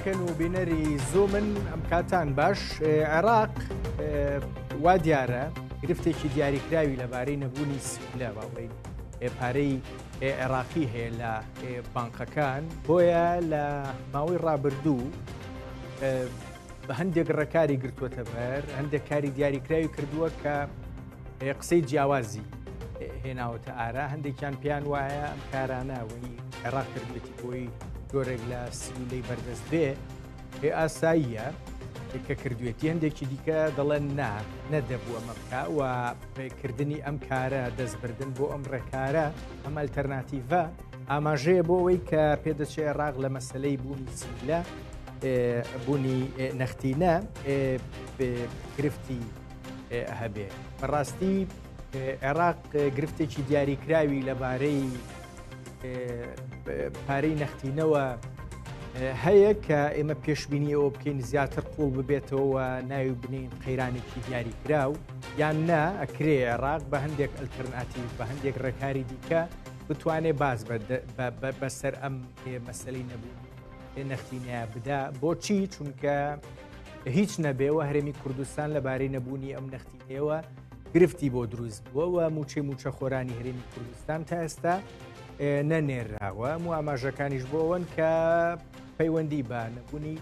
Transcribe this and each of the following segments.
بخێن و بینەری زوومن ئەم کاتان باش عێراق وا دیارە گرفتێکی دیاریکراوی لەبارەی نەبوونی سیولە باڵێ پارەی عێراقی هەیە لە بانکەکان بۆیە لە ماوەی ڕابردوو بە هەندێک ڕێکاری گرتووەتە بەر هەندێک کاری دیاریکراوی کردووە کە قسەی جیاوازی هێناوەتە ئارا هەندێکیان پیان وایە ئەم کارانەوەی عێراق کردێتی بۆی جۆرێک لە سیولەی بەردەست بێ ئاساییە کە کردوێتی هەندێکی دیکە دەڵێن نەدەبووە مەبکە و کردنی ئەم کارە دەستبردن بۆ ئەم ڕێکارە ئەم ئەلتەرناتیڤە ئاماژەیە بۆ ئەوەی کە پێدەچێ عێراق لە مەسلەی بوونی سیولە بوونی نەختینە گرفتی هەبێ بەڕاستی عێراق گرفتێکی دیاریکراوی لەبارەی پارەی نەختینەوە هەیە کە ئێمە پێشببینی ئەوە بکەین زیاتر قوڵ ببێتەوە ناوی بنین قەیرانێکی دیاریکراو یان نا ئەکرێ عێراق بە هەندێک ئەلتەرناتیڤ بە هەندێک ڕێکاری دیکە بتوانێت باز بەسەر ئەم مەسلەی نەبوو نەختینەیە بدا بۆچی چونکە هیچ نەبێەوە هەرێمی کوردستان لەبارەی نەبوونی ئەم نەختینەوە گرفتی بۆ دروست بووە و موچە خۆرانی هەرێمی کوردستان تا ئێستا نەنێراوە و ئاماژەکانیش بۆەوەن کە پەیوەندی بە نەبوونی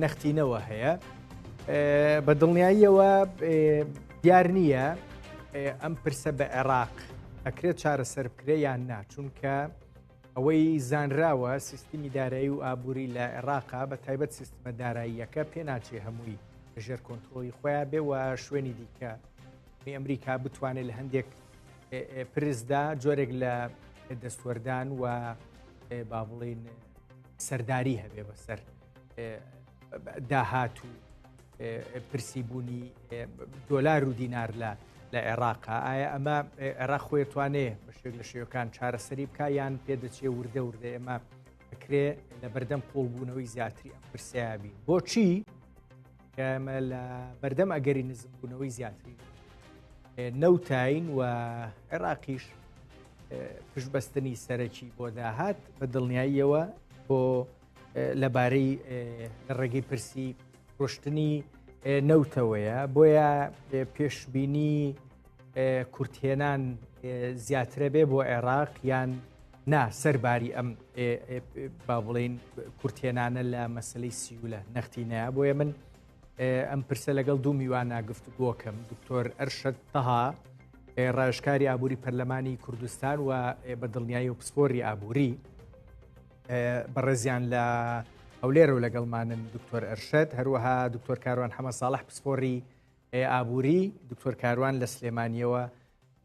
نەختینەوە هەیە بە دڵنیاییەوە دیار نییە ئەم پرسە بە عێراق ئەکرێت چارەسەر بکرێ یان نا چونکە ئەوەی زانراوە سیستمی دارایی و ئابووری لە عێراقا بە تایبەت سیستمە داراییەکە پێ ناچێ هەمووی ژێر کۆنتڕۆلی خۆیان بێ و شوێنی دیکە ئەمریکا بتوانێت لە هەندێک پرسدا جۆرێک لە دەستوەردان و با بڵین سەرداری هەبێ بەسەر داهات و پرسیبوونی دۆلار و دینار لە عێراقا ئایا ئەمە عێراق خۆی توانێ بەشێک لە شێوەکان چارەسەری بکە یان پێدەچێ وردە ئێمە بکرێ لە بەردەم قوڵبوونەوەی زیاتری ئەم پرسیابی بۆچی کە ئەمە لە بەردەم ئەگەری نزمبوونەوەی زیاتری نەوتین و عێراقیش پشبەستنی سەرەکی بۆ داهات بە دڵنیاییەوە بۆ لەبارەی لە ڕێگەی پرسی ڕۆشتنی نەوتەوەیە بۆیە پێشببینی کورتێنان زیاترە بێ بۆ عێراق یان نا سەرباری ئەم با بڵێن کورتێنانە لە مەسلەی سیولە نەختینەیە بۆیە من ئەم پرسە لەگەڵ دوو میوانە گفتوگۆکەم دکتۆر ئەرشەد تەها ڕایشکاری ئابووری پەرلەمانی کوردستان و بە دڵنیایی و پسپۆری ئابووری بەڕێزیان لە ئەولێرە و لەگەڵمانن دکتۆر ئەرشەد هەروەها دکتۆر کاروان حەمە ساڵح پسپۆری ئابووری دکتۆر کاروان لە سلێمانیەوە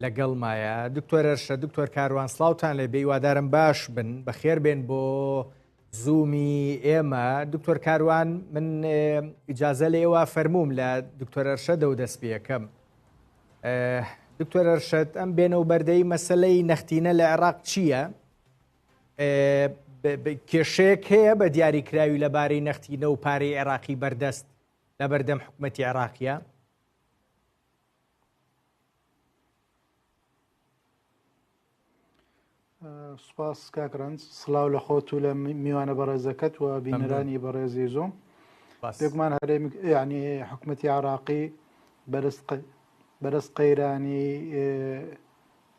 لەگەڵمایە دکتۆر ئەرشەد دکتۆر کاروان سڵاوتان لێ بێ هیوادارم باش بن بەخێر بێن بۆ زوومی ئێمە دکتۆر کاروان من ئیجازە لە ئێوە فەرموم لە دکتۆر ئەرشەدە و دەست پێ یەکەم دکتۆر ئەرشەد ئەم بێنە و بەردەی مەسلەی نەختینە لە عێراق چییە؟ کێشەیەک هەیە بە دیاریکراوی لەبارەی نەختینە و پارەی عێراقی بەردەست لە بەردەم حکوومەتی عێراقیە؟ سوپاس کاکرانس سڵاو لە خۆت و لە میوانە بەڕێزەکەت و بینەرانی بەڕێزی زۆم پێکمان هەرێمی ینی حکوومەتی عێراقی بەرز قەیرانی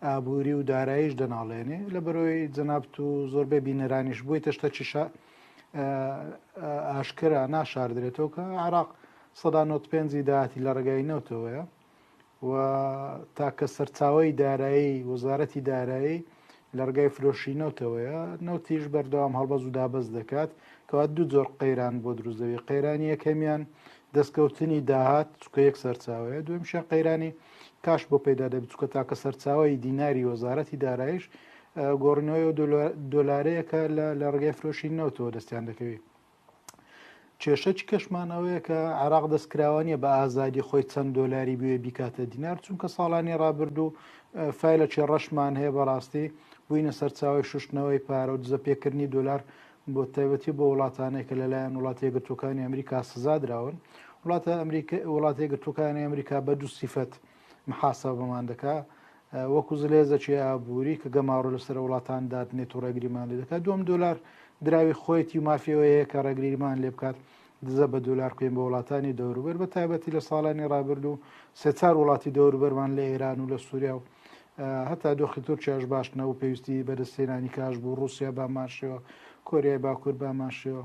ئابووری و داراییش دەناڵێنێ لە بەرۆی جەنابەت و زۆربەی بینەرانیش بووی تەشتە چیشە ئاشکرا ناشاردرێتەوە کە عێراق 95 داهاتی لە ڕێگای نەوتەوەیە و تاکە سەرچاوی دارایی وەزارەتی دارایی لە ڕگای فرۆشینەوتەوەیە نەوتیش بەردەوام هەڵبەز و دابەز دەکات کەوا دوو جۆر قەیران بۆ دروستەوەی قەیرانی یەکەمیان دەستکەوتنی داهات چکە یەک سەرچاوەیە دوێمشە قەیرانی کاش بۆ پەیدا دەبێت چکە تاکە سەرچاوی دیناری وەزارەتی دارایش گۆڕینەوەی و دۆلارەیەکە لە ڕگای فرۆشینەوتەوە دەستیان دەکەوێت کێشەی کەشمانەوەیە کە عێراق دەستکراوانیە بە ئازادی خۆی چەند دۆلاری بوێ بیکاتە دینار چونکە ساڵانی ڕابردوو فایلەکی ڕەشمان هەیە بەڕاستی بووینە سەرچاوی شوشتنەوەی پارە و دزە پێکردنی دۆلار بۆ تایبەتی بۆ وڵاتانێک کە لەلایەن وڵاتی یەکگرتووەکانی ئەمریکا سزا دراون وڵاتی یەکگرتووەکانی ئەمریکا بە دوو سیفەت محاسەبەمان دەکات وەکو زلێزەکی ئابووری کە گەماڕۆ لەسەر وڵاتان دادنێت و ڕێگریمان لێ دەکات دوم دۆلار دراوی خۆیەتی مافیەوەیە کە ڕێگریمان لێ بکات دزە بە دلار کوێن بە وڵاتانی دەوروبەر بە تایبەتی لە ساڵانی ڕابردوو سێ-چار وڵاتی دەوروبەرمان لە ئێران و لە سووریا و هەتا دۆخی تورکیاش باشنەوە پێویستی بەدەستێنانی کاش بوو رووسیا باماشەوە کۆریای باکوور باماشەوە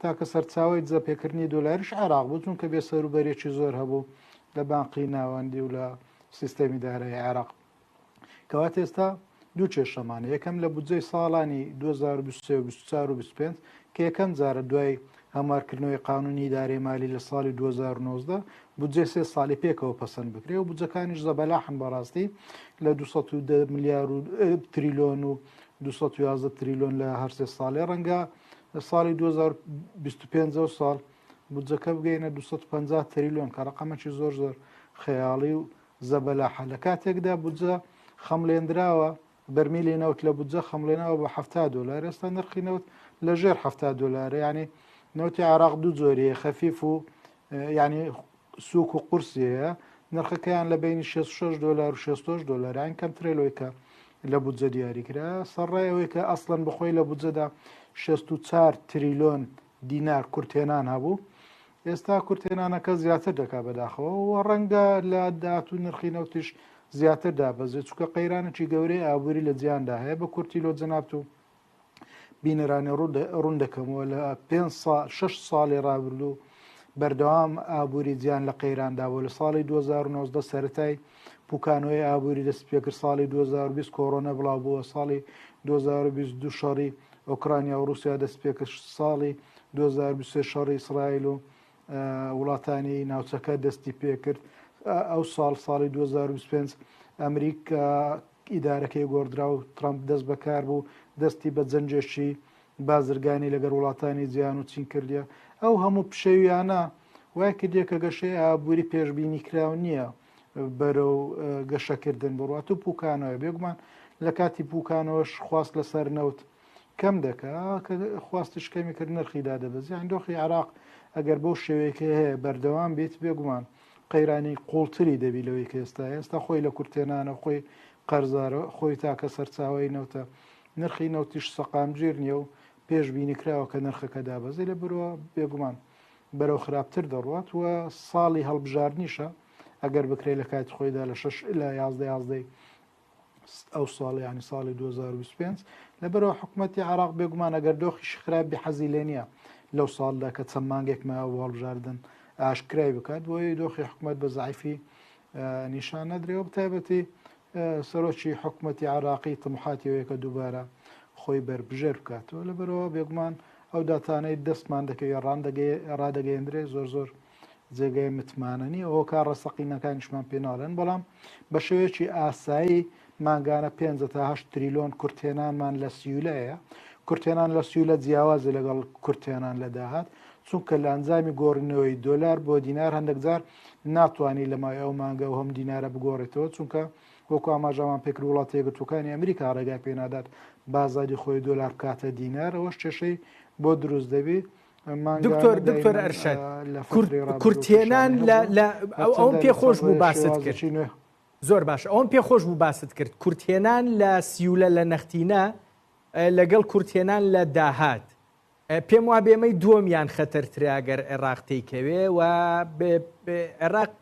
تاکە سەرچاوی دزەپێکردنی دۆلاریش عێراق بوو چونکە بێ سەروبەرێکی زۆر هەبوو لە بانقی ناوەندی و لە سیستەمی دارایی عێراق کەواتە ئێستا دوو کێشەمانە یەکەم لە بودجەی ساڵانی 2023 کە یەکەم جارە دوای هەمارکردنەوەی قانونی دارایی مالی لە ساڵی 2019 بودجێ سێ ساڵی پێکەوە پەسەند بکرێ و بودجەکانیش زەبەلاحن بەڕاستی لە 210 میلیارد تریلیۆن و 211 تریلیۆن لە هەر سێ ساڵێ ڕەنگە لە ساڵی 2025 ساڵ بودجەکە بگەینە 250 تریلیۆن کە ڕقەمەکی زۆر زۆر خەیاڵی و زەبەلاحە لە کاتێکدا بودجە خەمڵێنراوە بەرمیلی نەوت لە بودجە خەمڵێنەوە بە 70 دلار ئێستا نرخی نەوت لە ژێر 70 دلار ینی نەوتی عێراق دوو جۆریە خەفیف و ینی سووک و قورسیەیە نرخەکەیان لە بینی 66 دلار و 66 دلاران کەمترێلەوەی کە لە بودجە دیاریکرا سەرڕایەوەی کە ئەسڵەن بخۆی لە بودجەدا 64 تریلیۆن دینار کورتێنان هەبوو ئێستا کورتێنانەکە زیاتر دەکا بەداخەوە و ڕەنگە لە داهاتوو نرخی نەوتیش زیاتر دابەزێت چکە قەیرانێکی گەورەی ئابووری لە جیاندا هەیە بە کورتی لۆ جەنابەت و بینەرانی ڕوون دەکەمەوە لە 6 ساڵی ڕابردوو بەردەوام ئابووری جیان لە قەیراندا بۆ لە ساڵی 2019 سەرەتای پوکانەوەی ئابووری دەست پێکرد ساڵی 2020 کۆڕۆنە بڵاو بووە ساڵی 2022 شەڕی ئۆکرانیا و رووسیا دەست پێکرد ساڵی 2023 شەڕی ئیسرائیل و وڵاتانی ناوچەکە دەستی پێکرد ئەو ساڵی 2025 ئەمریکا ئیدارەکەی گۆڕدرا و ترامپ دەست بەکار بوو دەستی بە جەنجێکی بازرگانی لەگەر وڵاتانی جیان و چین کردیە ئەو هەموو پشەویانە وای کردێ کە گەشەی ئابووری پێشببینی کراو نییە بەرەو گەشەکردن بڕات و پوکانەوە بێگومان لە کاتی پوکانەوەش خواست لەسەر نەوت کەم دەکا کە خواستش کەمی کرد نرخیدا دەبەزیان دۆخی عێراق ئەگەر بەو شێوەیەکە هەیە بەردەوام بێت بێگومان قەیرانی قوڵتری دەبی لەوەی کە ئێستا خۆی لە کورتێنانە خۆی قەرزارە خۆی تاکە سەرچاوی نەوتە نرخی نەوتیش سەقامگیر نییە و پێشببینی کراوە کە نرخەکە دابەزی لە برەوە بێگومان بەرەو خراپتر دەڕات وە ساڵی هەڵبژاردنیشە ئەگەر بکرێت لە کاتی خۆیدا لە 6 لە 11 ئەو ساڵ ینی ساڵی 2025 لە بەرەوە حکوومەتی عێراق بێگومان ئەگەر دۆخیش خراپی حەزی لێ نییە لەو ساڵدا کە چەند مانگێک ماوە هەڵبژاردن ئاشکرای بکات بۆی دۆخی حکوومەت بە زعیفی نیشان نەدرێەوە بتایبەتی سەرۆکی حکوومەتی عراقی تمحاتیەوەی کە دووبارە خۆی بربژێر بکاتەوە لە بەرەوە بێگومان ئەو داتانەی دەستمان دەکەوێت ڕادەگەیەندرێ زۆر زۆر جێگای متمانەنی ئەوە کار ڕەسەقینەکانیشمان پێناڵێن بەڵام بە شێوەیەکی ئاسایی ماگانە 5 تا 8 تریلیۆن کورتێنانمان لە سیولەیە کورتێنان لە سیولە جیاوازە لەگەڵ کورتێنان لە داهات چونکە لە ئەنجامی گۆڕینەوەی دۆلار بۆ دینار هەندێک جار ناتوانانی لە مای ئەو مانگە و هەم دینارە بگۆڕێتەوە چونکە وەکو ئاماژەمان پێکرد وڵاتی یەکگرتووەکانی ئەمریکا ڕێگای پێنادات بازاری خۆی دۆلار بکاتە دینار ئەوەش کێشەی بۆ دروست دەبێ دکتۆر ئەرشاد کورتێنان ئەوم پێخۆش بوو باست کرد زۆر باش ئەوم پێخۆش بوو باست کرد کورتێنان لە سیولە لە نەختینە لەگەڵ کورتێنان لە داهات پێم وا بێمەی دووەمیان خەتەرتراگەر عێراق تێکەوێ و عێراق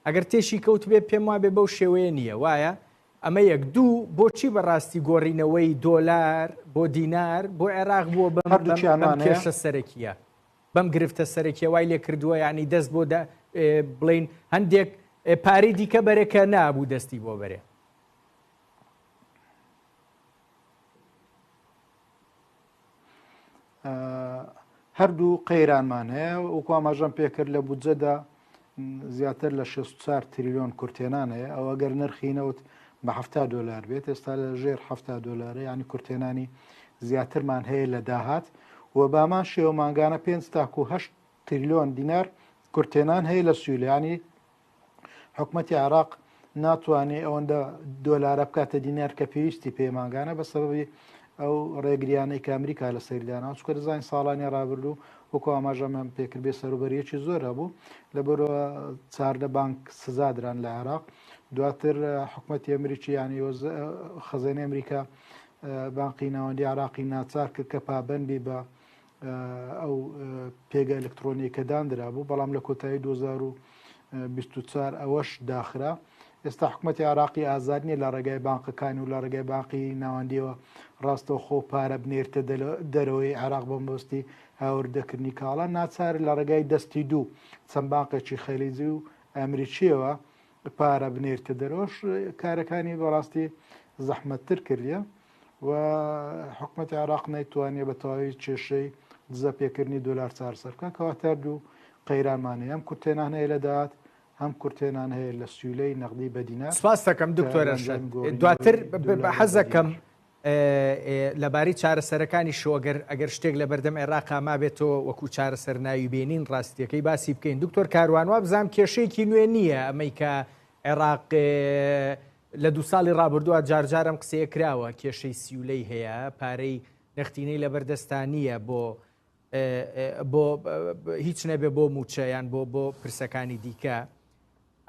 ئەگەر تێشی کەوت بێ پێم وا بێ بەو شێوەیە نییە وایە ئەمە یەک دوو بۆچی بەڕاستی گۆڕینەوەی دۆلار بۆ دینار بۆ عێراق بووە بەم کێشە سەرەکیە بەم گرفتە سەرەکیە وای لێ کردووە ینی دەست بۆ بڵین هەندێک پارەی دیکە بەرەکە نابوو دەستی بۆ بەرێ هەردوو قەیرانمان هەیە وەکو ئاماژەم پێکرد لە بودجەدا زیاتر لە 64 تریلیۆن کورتێنان هەیە ئەو ئەگەر نرخینەوت بە 70 دلار بێت ئێستا لە ژێر 70 دلار ینی کورتێنانی زیاترمان هەیە لە داهات و بامان شێوە ماگانە 5 تاکو 8 تریلیۆن دینار کورتێنان هەیە لە سوولانی حکوومەتی عێراق ناتوانێت ئەوەندە دۆلارە بکاتە دینار کە پێویستی پێمانگانە بە سەبەبی ئەو ڕێگریانەی کە ئەمریکا لە سەردانە چکە دەزانین ساڵانی ڕابردوو وەکو ئاماژەمان پێکرد بێ سەروبەریەکی زۆر هەبوو لە بەرەوە 14 بانک سزادران لە عێراق دواتر حکوومەتی ئەمریکی ینی خەزانەی ئەمریکا بانقی ناوەندی عراقی ناچار کرد کە پابەندی بە ئەو پێگە ئەلکترۆنی کە دانرا بوو بەڵام لە کۆتایی 2024 ئەوەش داخرا. ئێستا حکوومەتی عراقی ئازاد نیە لە ڕێگای بانقەکانی و لە ڕێگای باقی ناوەندیەوە ڕاستەوە خۆ پارە بنێرتە دەرەوەی عراق بەمبستی هاوردەکردنی کاڵە ناچار لە ڕێگای دەستی دوو چەند بانقێکی خەلیجی و ئەمریکیەوە پارە بنێرتە دەرەوەش کارەکانی بەڕاستی زەحمەتتر کردیە و حکوومەتی عراق نەیتوانێت بە تەواوی کێشەی دزە پێکردنی دلار 400 بکە کەواتە دوو قەیرانمانەیە ئەم کورتێنان هەیە لە داهات هەم کورتێنان هەیە لە سوولەی نەقدی بەدینا. سپاس دەکەم دکتۆرە دواتر حەزەکەم لەبارەی چارەسەرەکانی شۆگەر ئەگەر شتێک لە بەردەم عێراقا مابێتەوە وەکو چارەسەر ناوی بێنین ڕاستیەکەی باسی بکەین. دکتۆر کاروانوا بزانام کێشەیەکی نوێ نییە ئەمەی کە عێراق لە 2 ساڵی ڕابردووە جارجارم قسەیە کراوە کێشەی سیولەی هەیە پارەی نەختینەی لە بەردەستانیە بۆ هیچ نەبێ بۆ موچەیان بۆ پرسەکانی دیکە.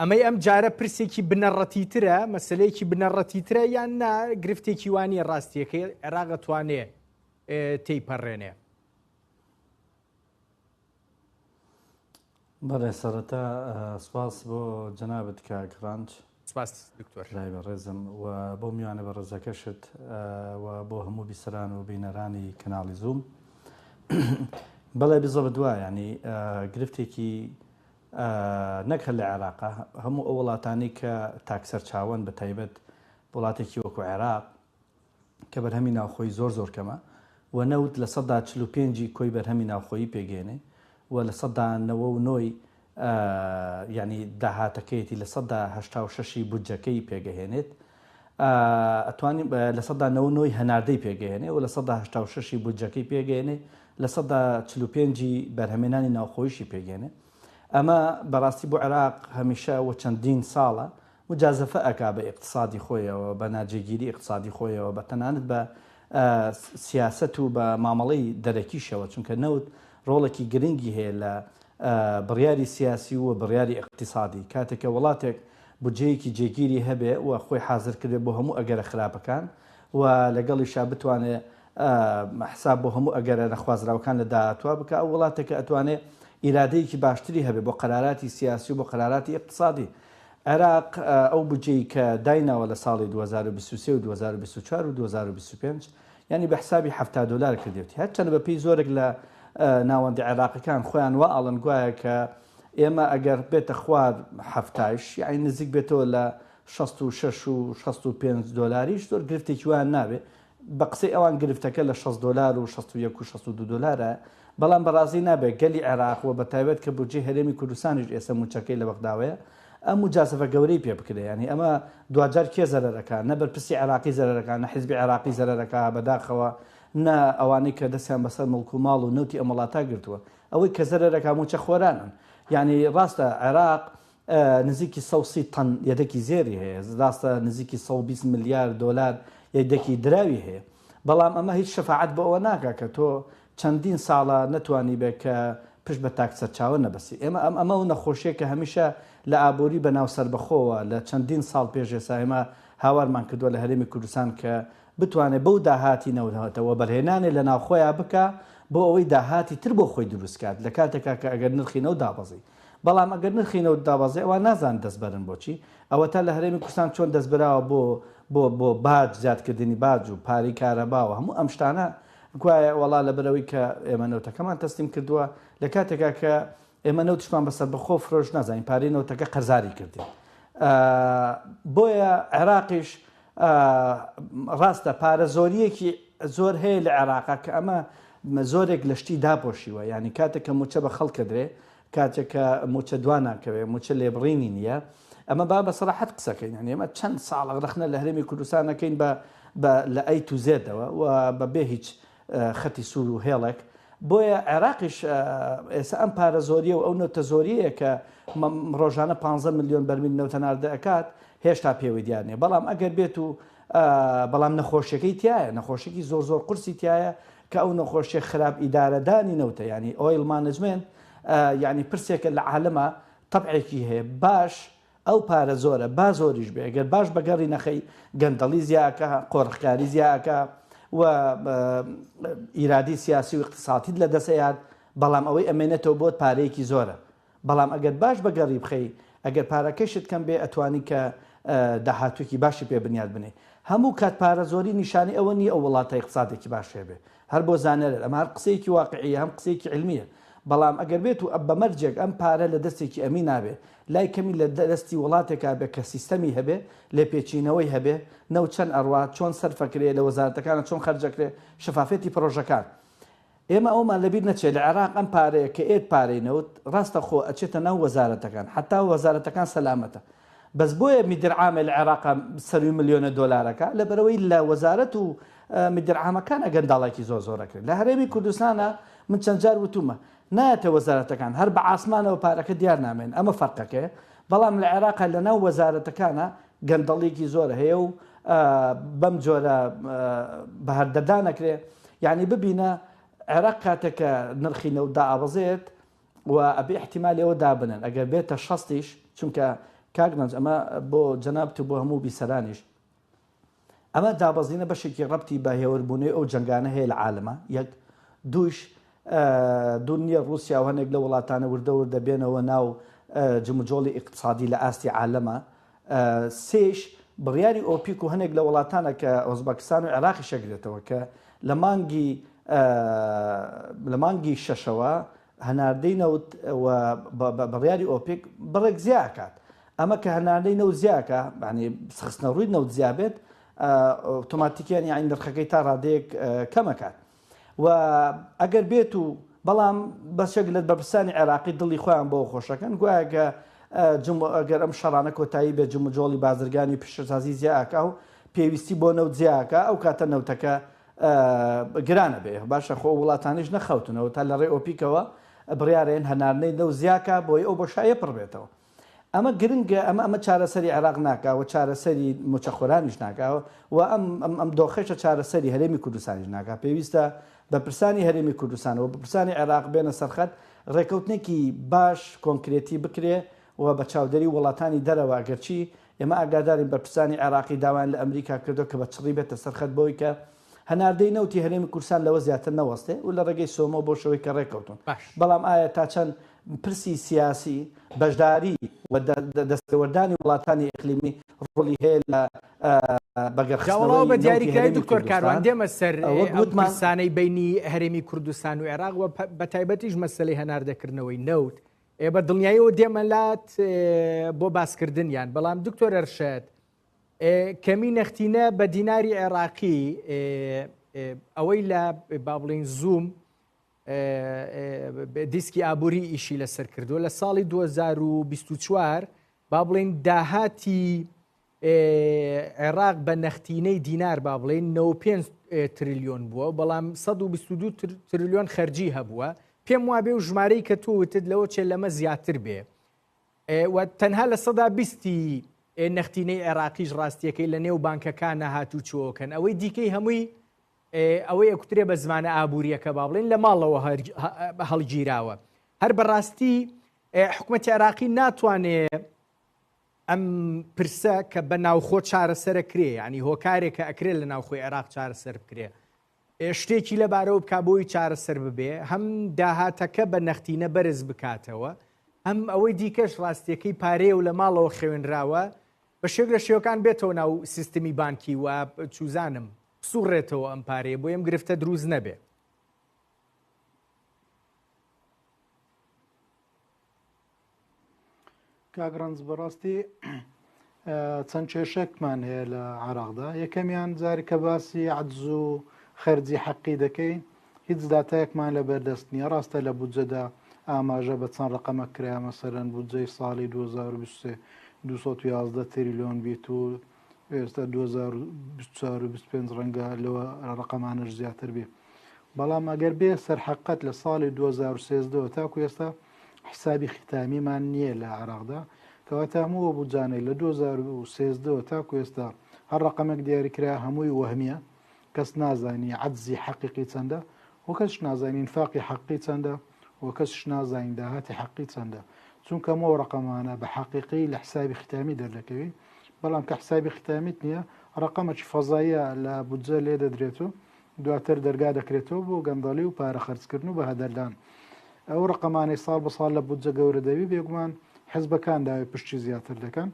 ئەمەی ئەم جارە پرسێکی بنەڕەتیترە مەسلەیەکی بنەڕەتیترە یان نا گرفتێکی وانیە ڕاستیەکەی عێراق دەتوانێ تێیپەڕێنێ. بەڵێ سەرەتا سپاس بۆ جەنابەت کاکڕانج سپاس دکتۆر ڕای بەڕێزم و بۆ میوانە بە ڕێزەکەشت و بۆ هەموو بیسەران و بینەرانی کەناڵی زووم. بەڵێ بزە بەدووە ینی گرفتێکی نەکە لە عێراقا هەموو ئەو وڵاتانی کە تاکسەر چاوەن بە تایبەت وڵاتێکی وەکو عێراق کە بەرهەمی ناوخۆی زۆر کەمە و نەوت لە 45 کۆی بەرهەمی ناوخۆیی پێگەێنێ و لە 9 ینی داهاتەکەیەتی لە 186 بودجەکەی پێگەهێنێت ئەتوانین لە 9 هەناردەی پێگەێنێ و لە 186 بودجەکەی پێگەێنێ لە 145 بەرهەمێنانی ناوخۆیشی پێگەێنێ. ئەمە بەڕاستی بۆ عێراق هەمیشە و چەندین ساڵە مجازەفە ئەکا بە اقتصادی خۆیەوە بە ناجێگیری اقتصادی خۆیەوە بە تەنانەت بە سیاست و بە مامەڵەی دەرەکیشەوە چونکە نەوت ڕۆڵێکی گرنگی هەیە لە بڕیاری سیاسی و بڕیاری اقتصادی کاتێکە وڵاتێک بودجەیەکی جێگیری هەبێ و خۆی حاضر کردێت بۆ هەموو ئەگەرە خراپەکان و لەگەڵیشا بتوانێت حساب بۆ هەموو ئەگەرە نەخوازراوەکان لە داهاتوە بکە ئەو وڵاتێکە ئەتوانێت ئیرادەیەکی باشتری هەبێ بۆ قەراراتی سیاسی و بۆ قەراراتی اقتصادی. عێراق ئەو بودجەی کە دایناوە لە ساڵی 2023 و 2024 و 2025 ینی بە حسابی $70 کردێتی هەرچەند بە پێی زۆرێک لە ناوەندی عێراقیەکان خۆیان وا ئاڵن گوایە کە ئێمە ئەگەر بێتە خوار هەفتاش یعنی نزیک بێتەوە لە 66 و 65 دلاریش زۆر گرفتێکی وان نابێت بە قسەی ئەوان گرفتەکە لە $60 و 61 و 62 دلارە بەڵام بەڕازی نابێت گەلی عێراق و بە تایبەت کە بودجەی هەرێمی کوردستانیش ئێستا موچەکەی لە بەغداوەیە ئەم مجازەفە گەورەی پێ بکرێ ینی ئەمە دوجار کێ زەرەرەکە نە بەرپرسی عێراقی زەرەرەکە نە حیزبی عێراقی زەرەرەکە بەداخەوە نە ئەوانەی کە دەستیان بەسەر مڵک و ماڵ و نەوتی ئەم وڵاتە گرتووە ئەوەی کە زەرەرەکە موچە خۆرانن ینی ڕاستە عێراق نزیکی 130 تەن یەدەکی زێری هەیە ڕاستە نزیکی 120 میلیارد دلار یەدەکی دراوی هەیە بەڵام ئەمە هیچ شەفاعەت بە ئەوە ناکە کە تۆ چەندین ساڵە نەتوانی بێت کە پشت بە تاکسەر چاوە نەبەسی ئەمە و نەخۆشیە کە هەمیشە لە ئابووری بەناو سەربەخۆوە لە چەندین ساڵ پێش ئێستا ئێمە هاوارمان کردووە لە هەرێمی کوردستان کە بتوانێت بەو داهاتی نەوتەوە بەرهێنانێ لە ناوخۆیان بکە بۆ ئەوەی داهاتی تر بۆ خۆی دروستکات لە کاتێکا کە ئەگەر نرخینەوە دابەزی بەڵام ئەگەر نرخینەوە دابەزی ئەوە نازان دەستبەرن بۆچی ئەوە تا لە هەرێمی کوردستان چۆن دەستبراوە بۆ باج زیادکردنی باج و پاری کارەباوە هەموو ئەم شتانە گوایە وەڵا لە بەرەوەی کە ئێمە نەوتەکەمان تەسلیم کردووە لە کاتێکا کە ئێمە نەوتشمان بەسەر بەخۆ فرۆش نازانین پارەی نەوتەکە قەرزاری کردین بۆیە عێراقیش ڕاستە پارە زۆریەکی زۆر هەیە لە عێراقا کە ئەمە زۆرێک لە شتی داپۆشیوە ینی کاتێک کە موچە بە خەڵکە درێ کاتێک کە موچە دواناکەوێ موچە لێبڕینی نییە ئەمە با بە سەراحەت قسەکەین ینی ئێمە چەند ساڵە رەخنە لە هەرێمی کوردستان نەکەین لە ئەی تو زێدەوە و بەبێ هیچ خەتی سوور و هێڵێک بۆیە عێراقیش ئێستا ئەم پارە زۆریە و ئەو نەوتە زۆریەیە کە ڕۆژانە 15 میلیۆن بەرمیل نەوتە ناردە ئەکات هێشتا پێوەی دیار نیە بەڵام ئەگەر بێت و بەڵام نەخۆشیەکەی تایە نەخۆشیێکی زۆر قورسی تایە کە ئەو نەخۆشیە خراپ ئیدارەدانی نەوتە ینی ئۆیل مانجمنت ینی پرسێکە لە عالەمە تەبعێکی هەیە باش ئەو پارە زۆرە با زۆریش بێ ئەگەر باش بەگەڕی نەخەی گەندەڵی زیاکە قۆڕخکاری زیاکە و ئیرادی سیاسی و اقتصادیت لە دەسەیات بەڵام ئەوەی ئەمێنێتەوە بۆت پارەیەکی زۆرە بەڵام ئەگەر باش بەگەڕی بخەی ئەگەر پارەکەشت کەم بێ ئەتوانی کە داهاتووکی باشی پێ بنیاد بنێ هەموو کات پارە زۆری نیشانی ئەوە نیە ئەو وڵاتە اقتصادێکی باش هێبێ هەر بۆ زانەرە ئەمە هەر قسەیەکی واقعیە هەم قسەیەکی علمیە بەڵام ئەگەر بێت و بەمەرجێک ئەم پارە لە دەستێکی ئەمی نابێ لای کەمی لە دەستی وڵاتێکا بێ کە سیستەمی هەبێ لێ پێچینەوەی هەبێ نەو چەند ئەڕات چۆن سەرفەکرێ لە وەزارەتەکانە چۆن خەرجەکرێ شەفافێتی پرۆژەکان ئێمە ئەومان لەبیر نەچێت لە عێراق ئەم پارەیە کە ئێت پارەینەوت ڕاستە خۆ ئەچێتە ناو وەزارەتەکان حتا وەزارەتەکان سەلامەتە بەس بۆیە میدرعامە لە عێراقا 100 ملیۆنە دۆلارەکە لەبەرەوەی لە وەزارەت و میدرعامەکانە گەنداڵێکی زۆرەکرد لە هەرێمی کوردستانە من چەند جار وتومە نایەتە وەزارەتەکان هەر بە ئاسمانەوە پارەکە دیار نامێن ئەمە فەرقەکەی بەڵام لە عێراقا لە ناو وەزارەتەکانە گەندەڵێکی زۆر هەیە و بەم جۆرە بەهەردەدانەکرێ یعنی ببینە عێراق کاتێکە نرخی نەوت دائەبەزێت و ئەبێ احتیمالی ئەوە دابنن ئەگەر بێتە 60 چونکە کاگنەنج ئەمە بۆ جەنابت و بۆ هەموو بیسەرانیش ئەمە دابەزینە بەشێکی ڕەبتی بە هێوەربوونەوەی ئەو جەنگانە هەیە لە عالەمە یەک دووش دنیا رووسیا و هەنێک لە وڵاتانە وردە بێنەوە ناو جموجۆڵی اقتصادی لە ئاستی عالەمە سێش بڕیاری ئۆپیک و هەنێک لە وڵاتانە کە ئۆزبەکستان و عێراقی شەگرێتەوە کە لە مانگی شەشەوە هەناردەی نەوت بڕیاری ئۆپیک بڕێک زیاکات ئەمە کە هەناردەی نەوت زیاکە ینی سخستنە ڕووی نەوت زیابێت ئۆتۆماتیکیان یعنی نرخەکەی تا ڕادەیەک کەمەکات و ئەگەر بێت و بەڵام بەشێک لە بەرپرسانی عێراقی دڵی خۆیان بۆ خۆشەکەن گوایەکە ئەگەر ئەم شەڕانە کۆتایی بێ جموجۆڵی بازرگانی پیشەسازی زیاکە و پێویستی بۆ نەوت زیاکە ئەو کاتە نەوتەکە گرانە بێ باشە خۆ وڵاتانیش نەخەوتنەوە تا لە ڕێ ئۆپیکەوە بڕیارێن هەنارنەی نەو زیاکە بۆی ئەو بەشایە پڕ بێتەوە ئەمە گرنگە ئەمە چارەسەری عێراق ناکاوە چارەسەری موچەخۆرانیش ناکاوە و ئەم دۆخەشە چارەسەری هەرێمی کوردستانیش ناکا پێویستە بە پرسانی هەرێمی کوردستانەوە بە پرسانی عێراق بێنە سەرخەت ڕێکەوتنێکی باش کۆنکرێتی بکرێ و بە چاودێری وڵاتانی دەرەوە گەرچی ئێمە ئاگادارین بە پرسانی عێراقی داوان لە ئەمریکا کردو کە بە چڕی بێتە سەرخەت بۆی کە هەناردەی نەوتی هەرێمی کوردستان لەوە زیاتر نەوەستێ و لە ڕێگەی سۆمە بۆ شەوەی کە ڕێکەوتون بەڵام ئایا تا چەند پرسی سیاسی بەشداری و دەستەوەردانی وڵاتانی ئیقلیمی ڕۆڵی هەیە لە بەگەڕخستنەوەی بە دیاریکراوی دکتۆر کاروان دێمە سەر پرسانەی بینی هەرێمی کوردستان و عێراق و بە تایبەتیش مەسەلەی هەناردەکردنەوەی نەوت بە دڵنیاییەوە دێمەلات بۆ باسکردنیان بەڵام دکتۆر ئەرشەد کەمی نەختینە بە دیناری عێراقی ئەوەی لە با بڵێن زووم دیسکی ئابووری ئیشی لەسەر کردووە لە ساڵی 2024 با بڵێن داهاتی عێراق بە نەختینەی دینار با بڵێن 95 تریلیۆن بووە بەڵام 122 تریلیۆن خەرجی هەبووە پێم وابێ و ژمارەی کە تووتت لەوە چێ لەمە زیاتر بێ و تەنها لە 120 نەختینەی عێراقیش ڕاستیەکەی لە نێو بانکەکانە هاتوو چۆکەن ئەوەی دیکەی هەمووی ئەوەی ئەکوترێ بە زمانە ئابوووریەکە با بڵێن لە ماڵەوە هەڵگیراوە هەر بەڕاستی حکوومەتی عێراقی ناتوانێت ئەم پرسە کە بە ناوخۆ چارەسەرە کرێ ینی هۆکارێکە ئەکرێت لە ناوخۆی عێراق چارەسەر بکرێ شتێکی لەبارەوە بکبووی چارەسەر ببێ هەم داهاتەکە بە نەختینە بەرز بکاتەوە هەم ئەوەی دیکەش ڕاستیەکەی پارەیە و لە ماڵەوە خوێنراوە بە شێک لە شێوەکان بێتەوە ناو سیستمی بانکی و چوزانم سوڕێتەوە ئەم پارەیە بۆ ئەم گرفتە دروست نەبێ کاگڕنج بەڕاستی چەند کێشەکمان هەیە لە عێراقدا یەکەمیان جاری کە باسی عەجز و خەرجی حەقی دەکەین هیچ داتایەکمان لە بەردەست نییە ڕاستە لە بودجەدا ئاماژە بە چەند ڕقەمە کرا مەسەرەن بودجەی ساڵی 2023 211 تریلیۆن بیت و ئێستا 2025 ڕەنگە لەوە ڕقەمانش زیاتر بێ بەڵام ئەگەر بێ سەرحەقەت لە ساڵی 2013 تاکو ئێستا حسابی ختامیمان نییە لە عێراقدا کەواتە هەموو بودجانەی لە 2013 تاکو ئێستا هەر ڕقەمێک دیاریکرا هەمووی وەهمیە کەس نازانی عەجزی حەقیقی چەندە و کەسش نازانی ئینفاقی حەقی چەندە و کەسش نازانی داهاتی حەقی چەندە چونکە ئەمە ڕقەمانە بە حەقیقی لە حسابی ختامی دەردەکەوی بەڵام کە حسابی ختامیت نییە ڕقەمەکی فەزاییە لە بودجە لێ دەدرێت و دواتر دەرگا دەکرێتەوە بۆ گەندەڵی و پارە خەرجکردن و بە هەدەردان ئەو ڕقەمانەی ساڵ بە ساڵ لە بودجە گەورە دەوی بێگومان حیزبەکان داوای پشتی زیاتر دەکەن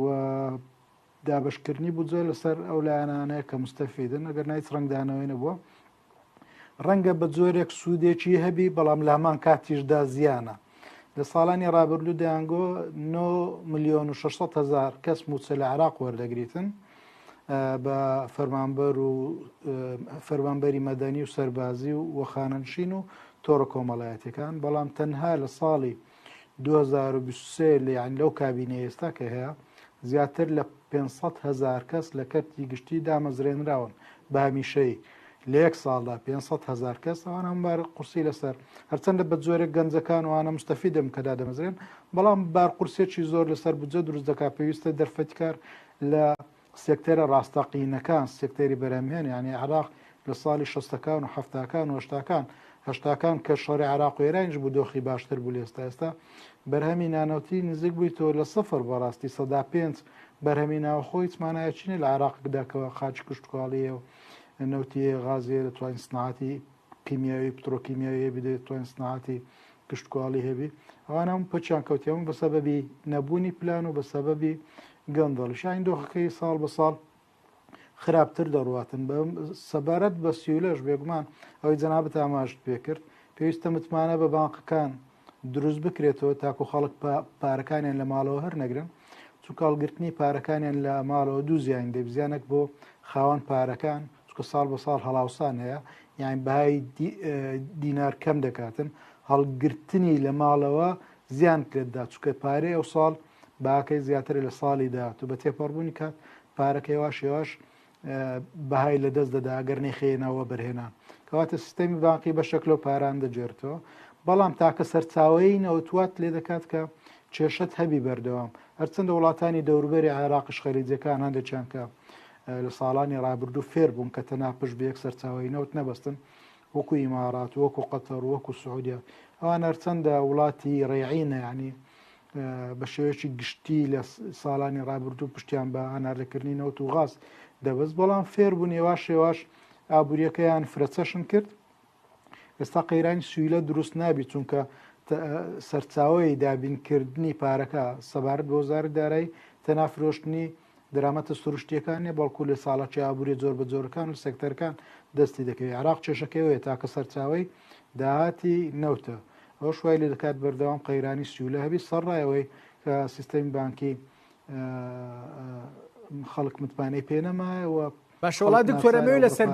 و دابشکردنی بودجە لەسەر ئەو لایەنانەیە کە مستەفیدن ئەگەر نایت ڕنگدانەوەی نەبووە ڕەنگە بە جۆرێک سوودێکی هەبی بەڵام لە هەمان کاتیشدا زیانە لە ساڵانی ڕابردوو دەیانگۆ 9,600,000 کەس موچە لە عێراق وەردەگریتن بە فەرمانبەر و فەرمانبەری مەدەنی و سەربازی و خانەنشین و تۆڕە کۆمەڵایەتەکان بەڵام تەنها لە ساڵی 2023 یان لەو کابینە ئێستا کە هەیە زیاتر لە 500,000 کەس لە کەرتی گشتی دامەزرێنراون بە هەمیشەی لە یەک ساڵدا 500,000 کەس ئەوان هەمبار قورسی لەسەر هەرچەندە بە جۆرێک گەنجەکان وانە مستەفیدم کە دادەمەزرێن بەڵام بارقورسێکی زۆر لەسەر بودجە دروست دەکات پێویستە دەرفەتکار لە سێکتەرە ڕاستەقینەکان سێکتەری بەرهەمهێن یعنی عێراق لە ساڵی 60ەکان و 70ەکان و 80ەکان کە شەڕی عێراق و ئێرانیش بوو دۆخی باشتر بوو لە ئێستا بەرهەمی نانەوتی نزیک بوویتەوە لە 0 بەڕاستی 5 بەرهەمی ناوخۆی هیچمانایەچینە لە عێراقداکەوە خاچ کشتکواڵیە و نەوتی غازیە دەتوانین سنعاتی کیمیاوی پترۆکیمیاوی بدەێت توانین سنعاتی کشتکواڵی هەبی ئەوان هەم پچیان کەوتیەوە بە سەبەبی نەبوونی پلان و بە سەبەبی گەندەڵی شاین دۆخەکەی ساڵ بە ساڵ خراپتر دەڕواتن بە سەبارەت بە سیولەش بێگومان ئەوەی جەنابەت ئاماژت پێکرد پێویستە متمانە بە بانقەکان دروست بکرێتەوە تاکو خەڵک پارەکانیان لە ماڵەوە هەر نەگرن چووکڵگرتنی پارەکانیان لە ماڵەوە دوو زیان دەبزیانێک بۆ خاوەن پارەکان چکە ساڵ بە ساڵ هەڵاوسان هەیە یان بەهای دینار کەم دەکاتن هەڵگرتنی لە ماڵەوە زیان کرێتدا چکە پارەی ئەو ساڵ باکەی زیاتر لە ساڵی داات و بە تێپەڕبوونی کات پارەکەی واش بەهای لە دەست دەدا ئەگەر نەیخێنەوە بەرهێنان کەواتە سیستەمی بانقی بە شەکلە و پاران دەجێرتەوە بەڵام تاکە سەرچاوی نەوتوات لێ دەکات کە کێشەت هەبی بەردەوام هەرچەندە وڵاتانی دەوروبەری عێراقش خەریجەکان هەندێکیان کە لە ساڵانی ڕابردوو فێر بوون کە تەنها پشت بە یەک سەرچاوی نەوت نەبەستن وەکو ئیمارات وەکو قەتەر وەکو سعودیا ئەوان هەرچەندە وڵاتی ڕێعینە ینی بە شێوەیەکی گشتی لە ساڵانی ڕابردوو پشتیان بە هەناردەکردنی نەوت و غاز دەبست بەڵام فێر بوون ێواش ئابوووریەکەیان فرەچەشن کرد ئێستا قەیرانی سویلە دروست نابی چونکە سەرچاوی دابینکردنی پارەکە سەبارەت بە وەزارەت دارایی تەنها فرۆشتنی دەرامەتە سروشتیەکان نیە بەڵکو لە ساڵاتی ئابووری زۆر بە جۆرەکان و سێکتەرەکان دەستی دەکەوێت عێراق کێشەکەوێت تاکە سەرچاوی داهاتی نەوتە ئەو شوای لێ دەکات بەردەوام قەیرانی سویلە هەبی سەرڕایەوەی کە سیستەمی بانکی خەڵک متمانەی پێنەمایەوە باشەوەڵا دکتۆرەمەوێت لەسەر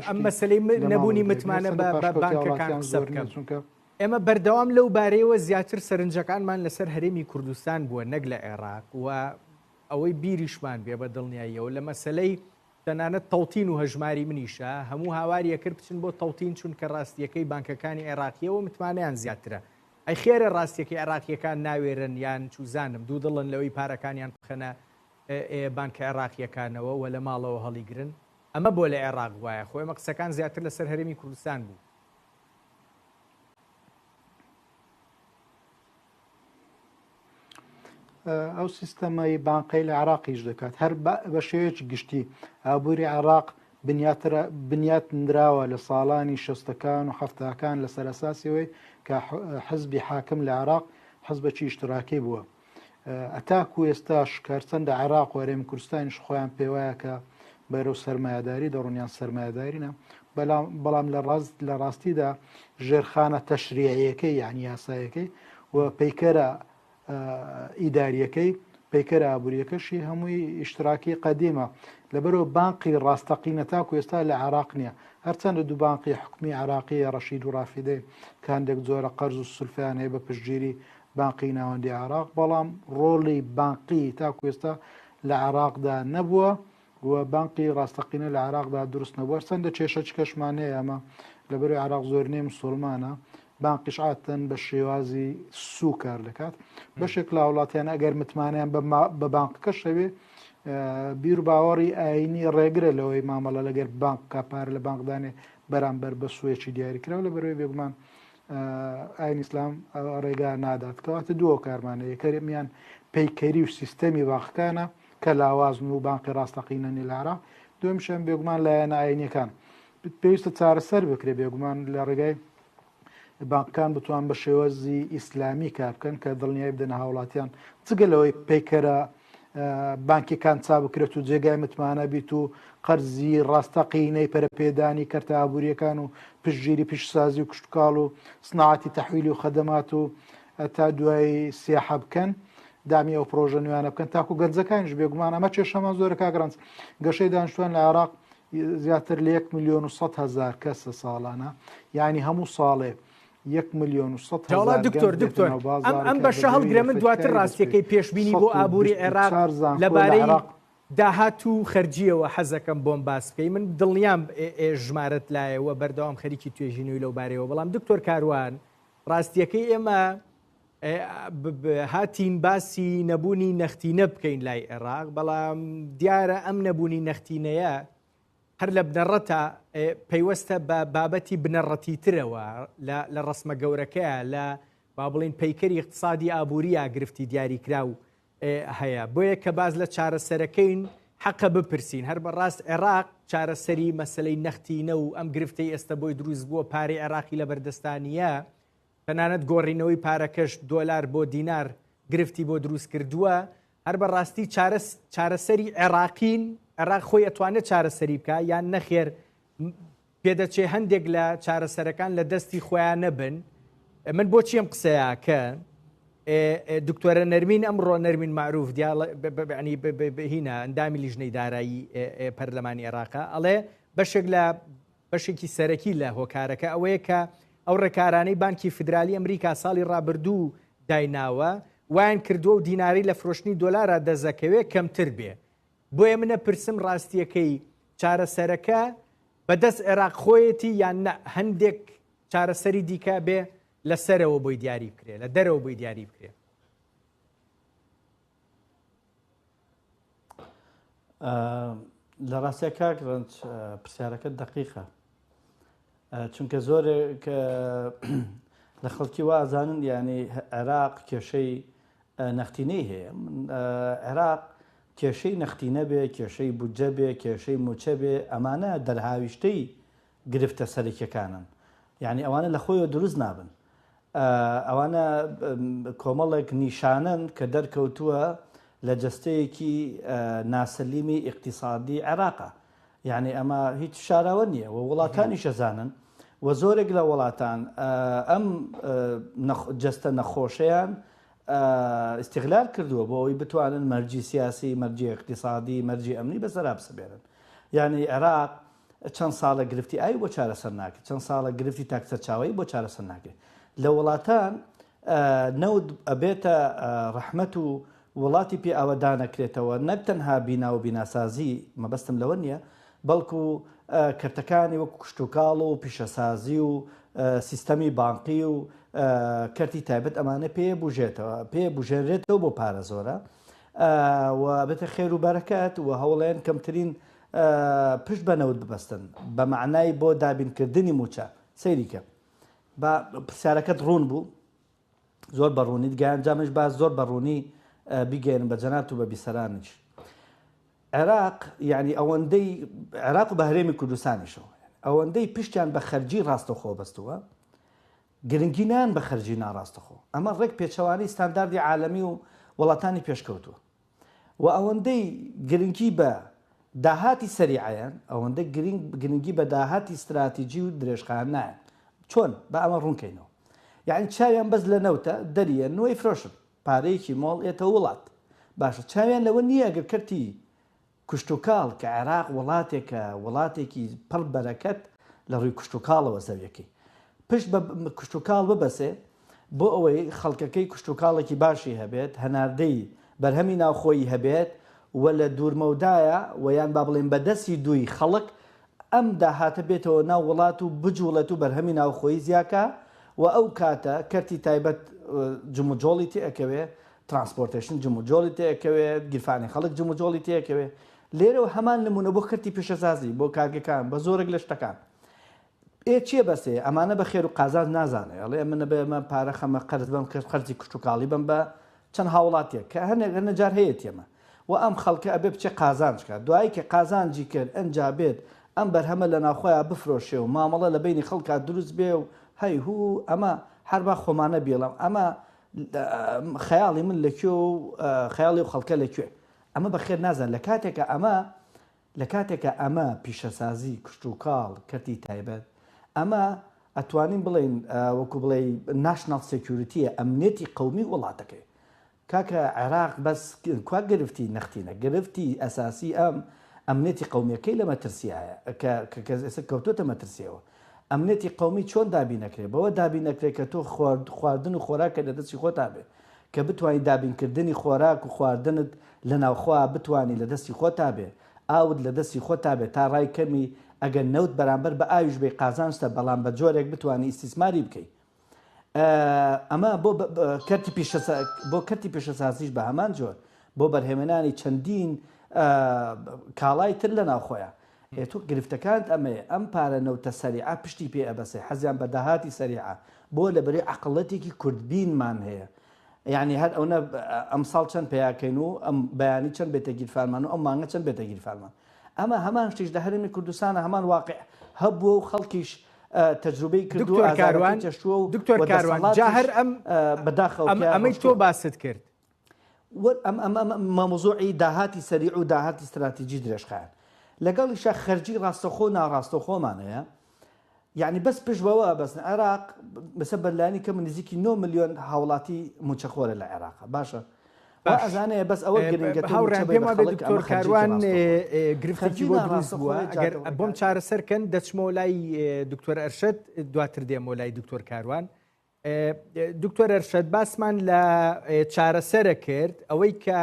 ئەم مەسلەی نەبوونی متمانە بە بانکەکان قسە بکەم چونکە ئێمە بەردەوام لەو بارەیەوە زیاتر سەرنجەکانمان لەسەر هەرێمی کوردستان بووە نەک لە عێراق و ئەوەی بیریشمان بێ بە دڵنیاییەوە لە مەسلەی تەنانەت تەڵتین و هەژماری منیشە هەموو هاواریە کرد بچن بۆ تەڵتین چونکە ڕاستیەکەی بانکەکانی عێراقیەوە متمانیان زیاترە ئەی خێرە ڕاستیەکەی عێراقیەکان ناوێرن یان چوزانم دوو دڵن لەوەی پارەکانیان بخەنە بانکە عێراقیەکانەوە و لە ماڵەوە هەڵیگرن ئەمە بۆ لە عێراق وایە خۆی ئەمە قسەکان زیاتر لەسەر هەرێمی کوردستان بوو ئەو سیستەمەی بانقی لە عراقیش دەکات هەر بە شێوەیەکی گشتی ئابووری عێراق بنیات نراوە لە ساڵانی شەستەکان و هەفتەکان لە سەراساسیەوەی کە حزبی حاکم لە عێراق حزبەکی ئیشتراکی بووە ئەتاکو ئێستاش کارچەندە عێراق و هەرێمی کوردستانیش خۆیان پێ وایە کە بەرەو سەرمایهداری دەڕۆنیان سەرمایهدارینە بەڵام لە ڕاستیدا ژێرخانە تەشریعیەکەی یعنی یاسایەکەی و پەیکەرە ئیداریەکەی پەیکەرە ئابوووریەکەشی هەمووی ئیشتراکی قەدیمە لەبەرەوە بانقی ڕاستەقینە تاکو ئێستا لە عێراق نییە هەرچەندە دوو بانقی حکومی عێراقی ڕەشید و ڕافیدەی کاندێک جۆرە قەرز و سولفیان هەیە بە پشتگیری بانقی ناوەندی عێراق بەڵام ڕۆڵی بانقی تاکو ئێستا لە عێراقدا نەبووە و بانقی ڕاستەقینە لە عێراقدا دروست نەبووە چەندە کێشەی کەشمانەیە ئەمە لەبەرەوەی عێراق زۆرینەی مسڵمانە بانقیش عادەتەن بە شێوازی سوو کار دەکات بەشێک لە وڵاتیان ئەگەر متمانیان بە بانقەکە شەوێ بیر باوەڕی ئاینی ڕێگرە لەوەی مامەڵە لەگەر بانک کاپار لە بانکدانێ بەرامبەر بە سوێکی دیاریکراوە لە بەرەوەی بێگومان ئاین ئیسلام ڕێگا نادات کەواتە دووە کارمانەیە یەکەمیان پەیکەری و سیستەمی باخەکانە کە لاوازن و بانقی ڕاستەقینەنی لە عێراق دومیشیان بێگومان لایەنە ئاینیەکان پێویستە چارەسەر بکرێ بێگومان لە ڕێگای بانکەکان بتوان بە شێوەزی ئیسلامی کار بکەن کە دڵنیای بدەنە هاوڵاتیان جگەلەوەی پیکەرە بانکیەکان چا بکرێت و جێگای متمانە بیت و قەرزی ڕاستەقینەی پەرەپێدانی کەرتە ئابوووریەکان و پشتگیری پیشسازی و کشتتوکاڵ و سناعەتی تەحویلی و خەدەمات و تا دوای سیاحە بکەن دامی ئەو پرۆژە نوێنە بکەن تاکو گەنجەکانیش بێگومان ئەمە کێشەمە زۆرە کاگرانس گەشەی دانیشتوان لە عێراق زیاتر لە 1,100,000 کەسە ساڵانە یعنی هەموو ساڵێ 1,100,000 دکتۆر ئەم بەشە هەڵگرە من دواتر ڕاستیەکەی پێشببینی بۆ ئابووری عێراق لەبارەی داهات و خەرجیەوە حەزەکەم بۆم باس بکەی من دڵنیام ژمارەت لایەوە بەردەوام خەریکی توێژینەوەی لەو بارەوە بەڵام دکتۆر کاروان ڕاستیەکەی ئێمە هاتین باسی نەبوونی نەختینە بکەین لای عێراق بەڵام دیارە ئەم نەبوونی نەختینەیە هەر لە بنەڕەتە پەیوەستە بە بابەتی بنەڕەتی ترەوە لە ڕسمە گەورەکەیە لە با بڵین پەیکەری اقتصادی ئابووریە گرفتی دیاریکراو هەیە بۆیە کە باز لە چارەسەرەکەین حەقە بپرسین هەر بەڕاست عێراق چارەسەری مەسلەی نەختینە و ئەم گرفتەی ئێستا بۆی دروست بووە پارەی عێراقی لە بەردەستانیە تەنانەت گۆڕینەوەی پارەکەش دۆلار بۆ دینار گرفتی بۆ دروست کردووە هەر بەڕاستی چارەسەری عێراقین عێراق خۆی ئەتوانێت چارەسەری بکە یان نەخێر پێدەچێ هەندێک لە چارەسەرەکان لە دەستی خۆیان نەبن من بۆ چیم قسەیە کە دکتۆرە نەرمین ئەمڕۆ نەرمین معروف هینە ئەندامی لیژنەی دارایی پەرلەمانی عێراقا ئەڵێ بەشێک لە بەشێکی سەرەکی لە هۆکارەکە ئەوەیە کە ئەو ڕێکارانەی بانکی فدرالی ئەمریکا ساڵی ڕابردوو دایناوە وایان کردووە و دیناری لە فرۆشتنی دۆلارە دەزەکەوێت کەمتر بێ بۆیە منە پرسم ڕاستیەکەی چارەسەرەکە بەدەست عێراق خۆیەتی یان هەندێک چارەسەری دیکە بێ لەسەرەوە بۆی دیاری بکرێ لە دەرەوە بۆی دیاری بکرێ لە ڕاستیە کاکڕنج پرسیارەکە دقیقە چونکە زۆرێک لە خەڵکی وازانن یعنی عێراق کێشەی نەختینەی هەیە عێراق کێشەی نەختینە بێ کێشەی بودجە بێ کێشەی موچە بێ ئەمانە دەرهاویشتەی گرفتە سەرەکیەکانن یعنی ئەوانە لە خۆیەوە دروست نابن ئەوانە کۆمەڵێک نیشانن کە دەرکەوتووە لە جەستەیەکی ناسەلیمی اقتصادی عێراقە یعنی ئەمە هیچ شاراوە نییە و وڵاتانی شەزانن و زۆرێک لە وڵاتان ئەم جەستە نەخۆشەیان استیغلال کردووە بۆ ئەوی بتوانن مەرجی سیاسی مەرجی اقتصادی مەرجی ئەمنی بەسەرا بسەبێنن یعنی عێراق چەند ساڵە گرفتی ئاوی بۆ چارەسەر ناکرد چەند ساڵە گرفتی تاکسەرچاوی بۆ چارەسەر ناکرێت لە وڵاتان نەود ئەبێتە ڕەحمەت و وڵاتی پێ ئاوەدانەکرێتەوە نەک تەنها بینا و بیناسازی مەبەستم لەوە نییە بەڵکو کەرتەکانی وەکو کشتتوکاڵ و پیشەسازی و سیستەمی بانقی و کەرتی تایبەت ئەمانە پێ بژێتەوە پێ بژێنرێتەوە بۆ پارە زۆرە و بێتە خێر و بەرەکەت و هەوڵێن کەمترین پشت بەنەوت ببەستن بە معنای بۆ دابینکردنی موچە سەیریکە بە پرسیارەکەت ڕوون بوو زۆر بەڕوونیت گیان جامش باز زۆر بەڕوونی بیگەێنن بە جەنات و بە بیسەرانیش عێراق یعنی ئەوەندەی عێراق و بە هەرێمی کوردستانیشەوە ئەوەندەی پشتیان بە خەرجی ڕاستەخۆ بەستووە گرنگینان بە خەرجی ناڕاستەخۆ ئەمە ڕێک پێچەوانی ستانداردی عالەمی و وڵاتانی پێشکەوتووە و ئەوەندەی گرنگی بە داهاتی سەریعیان ئەوەندە گرنگی بە داهاتی استراتیجی و درێژخان نایە چۆن بە ئەمە ڕوونکەینەوە یعنی چاویان بەس لە نەوتە دەریە نوێی فرۆشن پارەیەکی مۆڵ ئێتە وڵات باشە چاویان لەوە نییە ئەگەر کەرتی کشتتوکاڵ کە عێراق وڵاتێکە وڵاتێکی پڕ بەرەکەت لە ڕووی کشتتوکاڵەوە زەویەکەی پشت بە کشتتوکاڵ ببەسێ بۆ ئەوەی خەڵکەکەی کشتتوکاڵێکی باشی هەبێت هەناردەی بەرهەمی ناوخۆیی هەبێت وە لە دوورمەودایە ویان با بڵێن بەدەستی دووی خەڵک ئەم داهاتە بێتەوە ناو وڵات و بجوڵێت و بەرهەمی ناوخۆیی زیاکە و ئەو کاتە کەرتی تایبەت جموجۆڵی تێئەکەوێ ترانسپۆرتێشن جموجۆڵی تێئەکەوێت گیرفانی خەڵک جموجۆڵی تێئەکەوێ لێرەوە هەمان نمونە بۆ کەرتی پیشەسازی بۆ کارگەکان بە زۆرێک لە شتەکان چیە بەسێ ئەمانە بە خێر و قازان نازانێ ئەڵێ منە بێمە پارە خەمە قەرز بم کرد خەرجی کشتتوکاڵی بم بە چەند هاوڵاتێک کە هەنێک نەجار هەیە تێمە و ئەم خەڵکە ئەبێ بچێ قازانشکات دوایی کە قازانجی کرد ئەنجا بێت ئەم بەرهەمە لە ناوخۆیان بفرۆشێ و مامەڵە لە بینی خەڵکا دروست بێ و هەی هوو ئەمە هەربا خۆمانە بێڵم ئەمە خەیاڵی من لەکوێ و خەیاڵی و خەڵکە لەکوێ ئەمە بەخێر نازان لە کاتێکە ئەمە پیشەسازی کشت و کاڵ کەتی تایبەت ئەمە ئەتوانین بڵێن وەکو بڵێ ناشنال سێکیوریتیە ئەمنێتی قەومی وڵاتەکەی کاکە عێراق بەس کوا گرفتی نەختینە گرفتی ئەساسی ئەمنێتی قەومیەکەی لە مەترسیایە کە کەوتۆتە مەترسیەوە ئەمنێتی قەومی چۆن دابین نەکرێت بەوە دابین نەکرێت کە تۆ خواردن و خۆراکە لە دەستی خۆتا بێ کە بتوانانی دابینکردنی خۆراک و خواردنت لە ناوخوا بتوانانی لە دەستی خۆتا بێ ئاوت لە دەستی خۆتا بێت تا ڕای کەمی ئەگەر نەوت بەرامبەر بە ئاویش بێ قازانستە بەڵام بە جۆرێک بتوانانی ئیسیسماری بکەیت ئەمە بۆ کەرتی پیشەسازیش بە هەمان جۆر بۆ بەرهێمێنانی چەندین کاڵای تر لە ناوخۆیە تۆ گرفتەکانت ئەمەیە ئەم پارە نەوتە سەریعە پشتی پێ ئەبەسێ حەزیان بە داهاتی سەریعە بۆ لەبەرێ عەقڵەتێکی کوردبینمان هەیە یعنی هەر ئەوە ئەمساڵ چەند پیاکەین و ئەم بەیانی چەند بێتە گیرفانمان و ئەم مانگە چەند بێتە گیرفانمان ئەمە هەمان شتیش لە هەرێمی کوردستانە هەمان واقع هەبووە و خەڵکیش تەجروبەی کردو کاروان دکتۆر کاروان جا هەر ئەم بەداخەوە ئەمەی تۆ باست کرد مەموزوعی داهاتی سەریع و داهاتی استراتیجی درێژخایەن لەگەڵیشە خەرجی ڕاستەخۆ ناڕاستەخۆمانەیە یعنی بەس پشتبەوە بەسن عێراق بەسە بەرلانی کە نزیکی 9 ملیۆن هاوڵاتی موچەخۆرە لە عێراق باشە ئەزانەیە بەس ئەوە دکتۆر کاروان گرفتێکی بۆ دروست بووە ئەگەر بۆم چارەسەرکەن دەچمەوە لای دکتۆر ئەرشەد دواتر دێمەوە لای دکتۆر کاروان دکتۆر ئەرشەد باسمان لە چارەسەرە کرد ئەوەی کە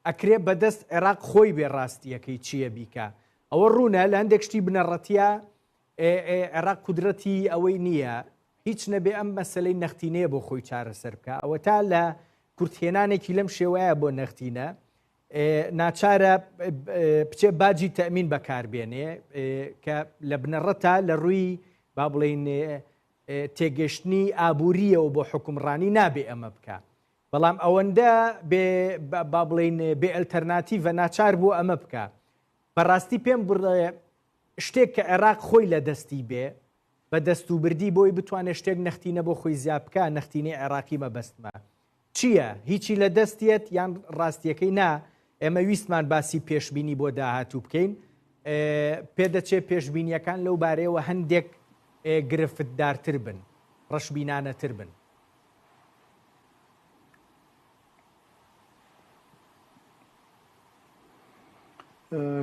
ئەکرێ بەدەست عێراق خۆی بێ ڕاستیەکەی چییە بیکە ئەوە ڕوونە لە هەندێک شتی بنەڕەتیە عێراق قودرەتی ئەوەی نییە هیچ نەبێ ئەم مەسەلەی نەختینەیە بۆ خۆی چارەسەر بکە ئەوە تا لە کورتهێنانێکی لەم شێوەیە بۆ نەختینە ناچارە بچێ باجی تەمین بەکاربێنێ کە لە بنەڕەتە لە ڕووی با بڵێن تێگەشتنی ئابووریەوە بۆ حکومڕانی نابێ ئەمە بکە بەڵام ئەوەندە با بڵێن بێ ئەلتەرناتیڤە ناچار بوو ئەمە بکە بەڕاستی پێم بڕێ شتێک کە عێراق خۆی لە دەستی بێ بە دەستوبردی بۆی بتوانێت شتێک نەختینە بۆ خۆی زیاد بکە نەختینەی عێراقی مەبەستمە چییە هیچی لە دەستێت یان ڕاستیەکەی نا ئێمە ویستمان باسی پێشبینی بۆ داهاتوو بکەین پێدەچێت پێشبینیەکان لەو بارەیەوە هەندێک گرفتدارتر بن ڕەشبینانەتر بن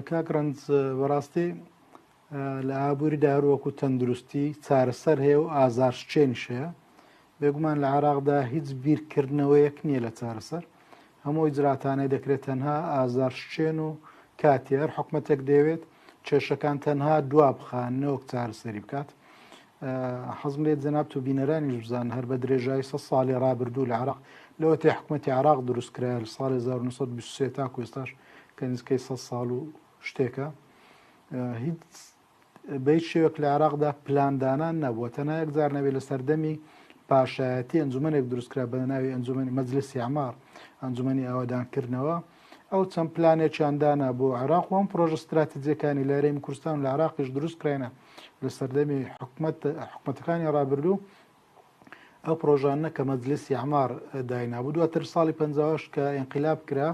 کاکڕەنج بەڕاستی لە ئابووری دارووەکو تەندروستی چارەسەر هەیە و ئازارشچێنشەیە بێگومان لە عێراقدا هیچ بیرکردنەوەیەک نییە لە چارەسەر هەموو ئیجراتانەی دەکرێت تەنها ئازارشچێن و کاتی هەر حکومەتێک دەوێت کێشەکان تەنها دوا بخانەوە چارەسەری بکات حەزم لێت جەناب تو بینەرانی بزان هەر بە درێژایی 100 ساڵی ڕابردوو لە عێراق لەوە تێ حکومەتی عێراق دروستکرا لە ساڵی 1923 تاکو ئێستاش کە نزیکەی 100 ساڵ و شتێکە هیچ بەیت شێوەک لە عێراقدا پلاندانان نەبووە تەنها یەکجار نەبێت لە سەردەمی پاشایەتی ئەنجومەنێک دروستکرا بە ناوی ئەنجومەنی مەجلسی عمار ئەنجومەنی ئاوادانکردنەوە ئەو چەند پلانێکیان دانا بۆ عێراق و ئەم پرۆژە استراتیجیەکانی لە هەرێمی کوردستان و لە عێراقیش دروستکراینە لە سەردەمی حکومەتەکانی ڕابردوو ئەو پرۆژانە کە مەجلسی عمار داینابوو دواتر ساڵی 50 کە ئینقلاب کرا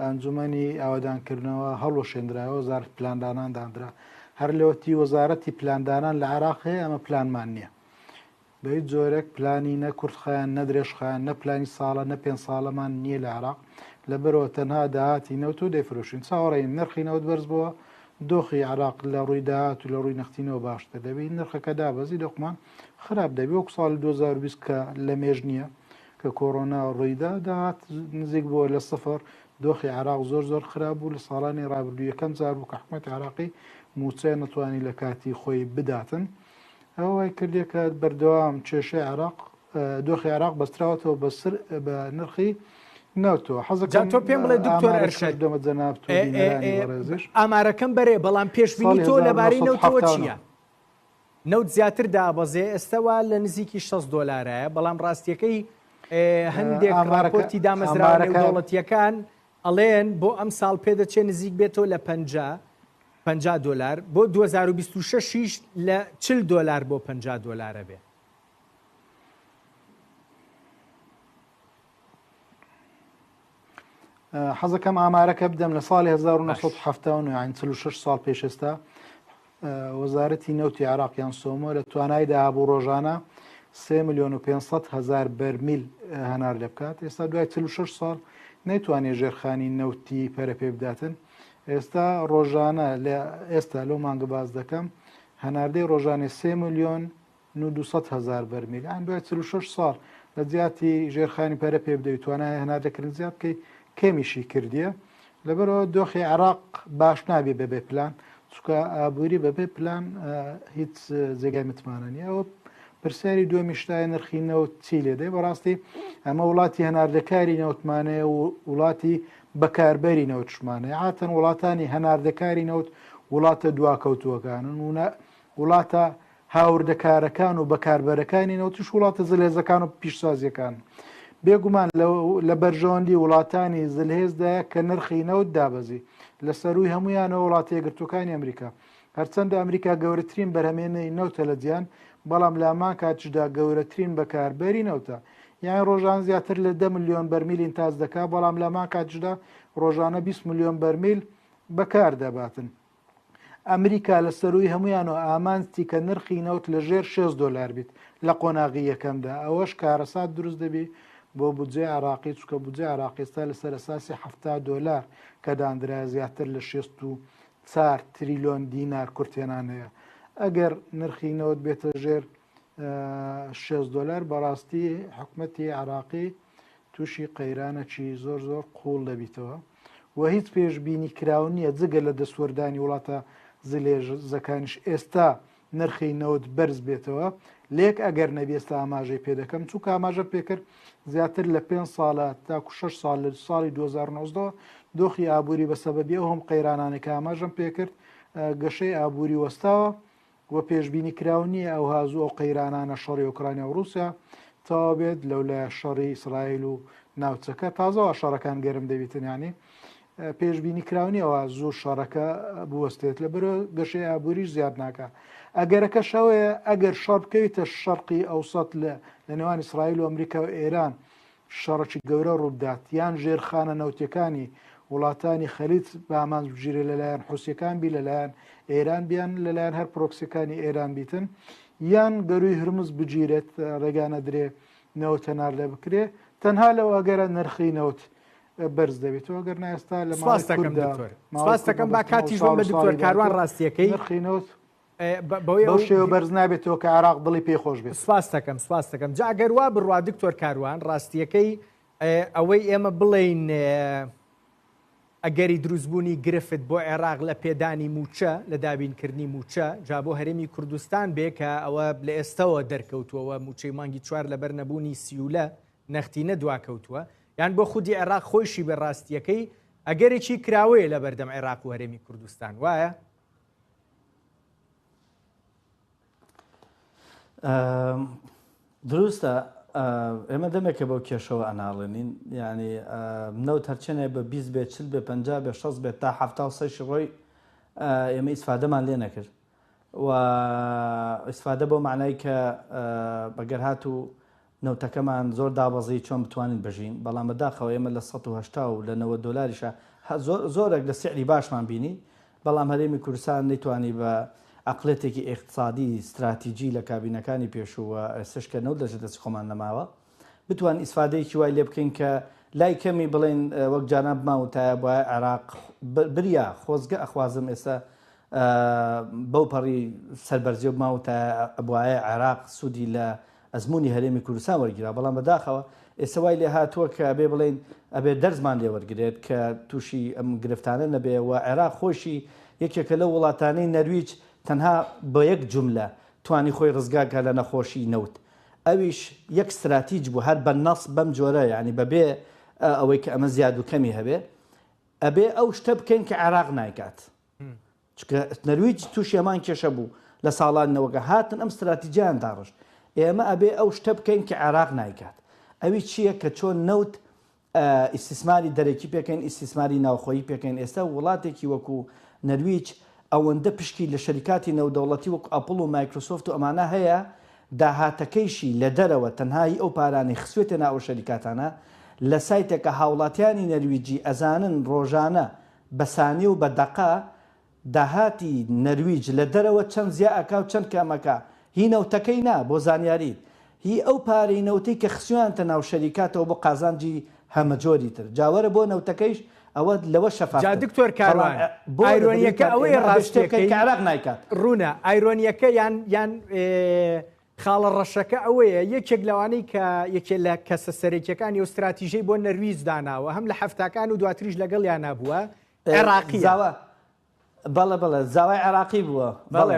ئەنجومەنی ئاوادانکردنەوە هەڵوەشێنرایەوە وەزارەت پلاندانان دانرا هەر لەوەتی وەزارەتی پلاندانان لە عێراق هەیە ئەمە پلانمان نییە بە هیچ جۆرێک پلانی نە کورتخایان نە درێژخایان نە پلانی ساڵە نە 5 ساڵەمان نییە لە عێراق لەبەرەوە تەنها داهاتی نەوت و دەیفرۆشین چاوەڕێین نرخی نەوت بەرز بووە دۆخی عێراق لە ڕووی داهات و لە ڕووی نەختینەوە باشتر دەبێت نرخەکە دابەزی دۆخمان خراپ دەبێت وەکو ساڵی 2020 کە لە مێژ نییە کە کۆڕۆنا ڕوویدا داهات نزیک بووە لە سەفر دۆخی عێراق زۆر خراپ بوو لە ساڵانی ڕابردوو یەکەم جار بوو کە حکومەتی عێراقی موچە نەتوانی لە کاتی خۆی بداتن ئەوەی کردێکە بەردەوام کێشەی عێراق دۆخی عێراق بەستراوەتەوە بە نرخی نەوتەوە حەزەکەم تۆ پێم بڵێ دکتۆر ئەرشەد دەمە جەناب ئامارەکەم بەرێ بەڵام پێشبینی تۆ لەبارەی نەوتەوە چییە؟ نەوت زیاتر دابەزێ ئێستاوا لە نزیکی 60 دۆلارایە بەڵام ڕاستیەکەی هەندێک راپۆرتی دامەزراوە نێودەوڵەتیەکان ئەڵێن بۆ ئەم ساڵ پێدەچێت نزیک بێتەوە لە 50 $50 بۆ 2026 لە $40 بۆ $50 بێ. حەزەکەم ئامارەکە بدەم لە ساڵی 1970 یان 46 ساڵ پێش ئێستا وەزارەتی نەوتی عێراقیان سۆمۆ لە توانایدا هەبوو ڕۆژانە 3,500,000 بەرمیل هەنار لێ بکات. ئێستا دوای 46 ساڵ نەیتوانێت ژێرخانی نەوتی پەرە پێ بداتن. ئێستا ڕۆژانە لە ئێستا لەو مانگە باز دەکەم هەناردەی ڕۆژانێ 3,200,000 بەرمیل ئەم دوای 46 ساڵ لە جیاتی ژێرخانی پەرە پێ بدەیت توانای هەناردەکردن زیاد بکەیت کەمیشی کردیە. لەبەرەوە دۆخی عێراق باش نابێ بەبێ پلان چکە ئابووری بەبێ پلان هیچ جێگای متمانە نیە. ئەوە پرسیاری دووەمی شتای نرخی نەوت چی لێ دەی بەڕاستی ئەمە وڵاتی هەناردەکاری نەوتمانەیە و وڵاتی بەکاربەری نەوتشمانەیە. عاتەن وڵاتانی هەناردەکاری نەوت وڵاتە دواکەوتووەکانن و وڵاتە هاوردەکارەکان و بەکاربەرەکانی نەوتش وڵاتە زلهێزەکان و پیشسازیەکان. بێگومان لە بەرژەوەندی وڵاتانی زلهێزدایە کە نرخی نەوت دابەزی لە سەروی هەمویانەوە وڵاتی یەکگرتووەکانی ئەمریکا. هەرچەندە ئەمریکا گەورەترین بەرهەمێنەی نەوتە لە جیان بەڵام لامان کاتشدا گەورەترین بەکاربەری نەوتە. یان ڕۆژان زیاتر لە 10 ملیۆن بەرمیل ئینتاج دەکات بەڵام لامان کاتشدا ڕۆژانە 20 ملیۆن بەرمیل بەکار دەباتن. ئەمریکا لە سەروی هەمویانەوە ئامانستی کە نرخی نەوت لە ژێر $6 بیت لە قۆناغی یەکەمدا. ئەوەش کارەسات دروست دەبی بۆ بودجێ عراقی چکە بودجێ عراقیستا لەسەر ئەساسی $70 کە دانرا زیاتر لە 64 تریلیۆن دینار کورتێنانەیە. ئەگەر نرخی نەوت بێتە ژێر $6 بەڕاستی حکومەتی عراقی تووشی قەیرانەکی زۆر قوڵ دەبیتەوە و هیچ پێشبینی کراون نییە جگە لە دەسوەردانی وڵاتە زلێژەکانیش ئێستا نرخی نەوت بەرز بێتەوە. لێک ئەگەر نەبێستا ئاماژەی پێ دەکەم چووکە ئاماژە پێکرد زیاتر لە 5 ساڵە تاکو 6 ساڵ لە ساڵی 2019 دۆخی ئابووری بەسەبەبی ئەو هەم قەیرانانێک ئاماژەم پێکرد گەشەی ئابووری وەستاوە و پێشبینی کراونی ئەو هازوو ئەو قەیرانانە شەڕی ئۆکرانیا و رووسیا تەواو بێت لەولایە شەڕی ئیسرائیل و ناوچەکە تازەوە شەڕەکان گەرم دەبێتن. ینی پێشبینی کراونی ئەوە زوو شەڕەکە بوەستێت لە بەرە گەشەی ئابووریش زیاد ناکە. ئەگەرەکە شەوەیە ئەگەر شەڕ بکەویتە شەرقی ئەوسەد لە نێوان ئیسرائیل و ئەمریکا و ئێران شەڕێکی گەورە ڕوودات یان ژێرخانە نەوتەکانی وڵاتانی خەلیج بە ئامانج بگیرێت لەلایەن حوسیەکان بی لەلایەن ئێران بیان لەلایەن هەر پرۆکسیەکانی ئێران بیتن یان گەروی هرمز بگیرێت ڕێگانە درێ نەوت هەنار لێ بکرێ تەنها لەو ئەگەرە نرخی نەوت بەرز دەبێتەوە ئەگەر نایستا لە سپاسەکەم با کاتی ژۆن بە دکتۆر کاروان ڕاستیەکەی نرخی نەوت بەو شێوە بەرز نابێتەوە کە عراق دڵی پێی خۆش بێت. سپاس دەکەم جا ئەگەر وا بڕوا دکتۆر کاروان ڕاستیەکەی ئەوەی ئێمە بڵێین ئەگەری دروستبوونی گرفت بۆ عێراق لە پێدانی موچە لە دابینکردنی موچە جا بۆ هەرێمی کوردستان بێ کە ئەوە لە ئێستەوە دەرکەوتووەوە موچەی مانگی 4 لەبەر نەبوونی سیولە نەختینە دواکەوتووە یان بۆ خودی عێراق خۆشی بە ڕاستیەکەی ئەگەرێکی کراوەیە لە بەردەم عێراق و هەرێمی کوردستان وایە؟ دروستە ئێمە دەمێکە بەو کێشەوە ئەناڵێنین ینی نەوت هەرچێنێ بە 20 بێت 40 بێ 50 بێ 60 بێت تا 76 ڕۆی ئێمە ئیسفادەمان لێ نەکرد و ئیسفادە بۆ معنای کە بەگەر هات و نەوتەکەمان زۆر دابەزی چۆن بتوانین بژین بەڵام بەداخەوە ئێمە لە 180 و لە 90 دۆلاریشە زۆرێک لە سعری باشمان بینی بەڵام هەرێمی کوردستان نەیتوانی بە عقلێتێکی اقتصادی استراتیجی لە کابینەکانی پێشووە سشکە نەوت لە دەست خۆمان نەماوە بتوان ئیسفادەیەکی وای لێ بکەین کە لای کەمی بڵێن وەک جانە بماوتایە بۆ عێراق بریا خۆزگە ئەخوازم ئێستا بەو پەڕی سەربەرزی بماوتایە ئەبوایە عێراق سوودی لە ئەزمموی هەرێمی کوردستان وەرگرا بەڵام بەداخەوە ئێستا وای لێ هاتووە کە ئەبێ بڵێن ئەبێ دەرزمان لێ وەرگێت کە تووشی ئەم گرفتانە نەبێ و عێراق خۆشی یەکێکە لە وڵاتانەی نەرویج تەنها بە یەک جملە توانی خۆی ڕزگاکە لە نەخۆشی نەوت ئەویش یەک استراتیج بوو هەر بە نەس بەم جۆرە ینی بەبێ ئەوەی کە ئەمە زیاد و کەمی هەبێ ئەبێ ئەو شتە بکەین کە عێراق نایکات چکە نەرویج تووشی ئەمان کێشە بوو لە ساڵانەوەکە هاتن ئەم استراتیجیان داڕشت ئێمە ئەبێ ئەو شتە بکەین کە عێراق نایکات ئەوی چییە کە چۆن نەوت ئیسیسماری دەرەکی پێکەین ئیسیسماری ناوخۆیی پێکەین ئێستا وڵاتێکی وەکو نەرویج ئەوەندە پشکی لە شەریکاتی نەودەوڵەتی وەک ئەپڵ و مایکرۆسۆفت و ئەمانە هەیە داهاتەکەیشی لە دەرەوە تەنهایی ئەو پارانی خسوێتە ناو شەریکاتانە لە سایتێکە هاوڵاتیانی نەرویجی ئەزانن ڕۆژانە بەسانی و بە دەقا داهاتی نەرویج لە دەرەوە چەند زیاد ئەکا و چەند کامەکە هی نەوتەکەی نا بۆ زانیاری هی ئەو پارەی نەوتەی کە خسویانتە ناو شەریکاتەوە بۆ قازانجی هەمەجۆری تر جاوەرە بۆ نەوتەکەیش ئەوە لەوە شەفاف دکتۆر کاروان ئایرۆنیەکە ئەوەی ڕاستەکەی عراق نایکات ڕوونە ئایرۆنیەکە یان خاڵە ڕەشەکە ئەوەیە یەکێک لەوانەی کە یەکێ لە کەسە سەرێکیەکانی و استراتیژەی بۆ نەرویج داناوە هەم لە هەفتاکان و دواتریش لەگەڵ یان نابووە عێراقی بەڵێ زاوای عێراقی بووە بەڵێ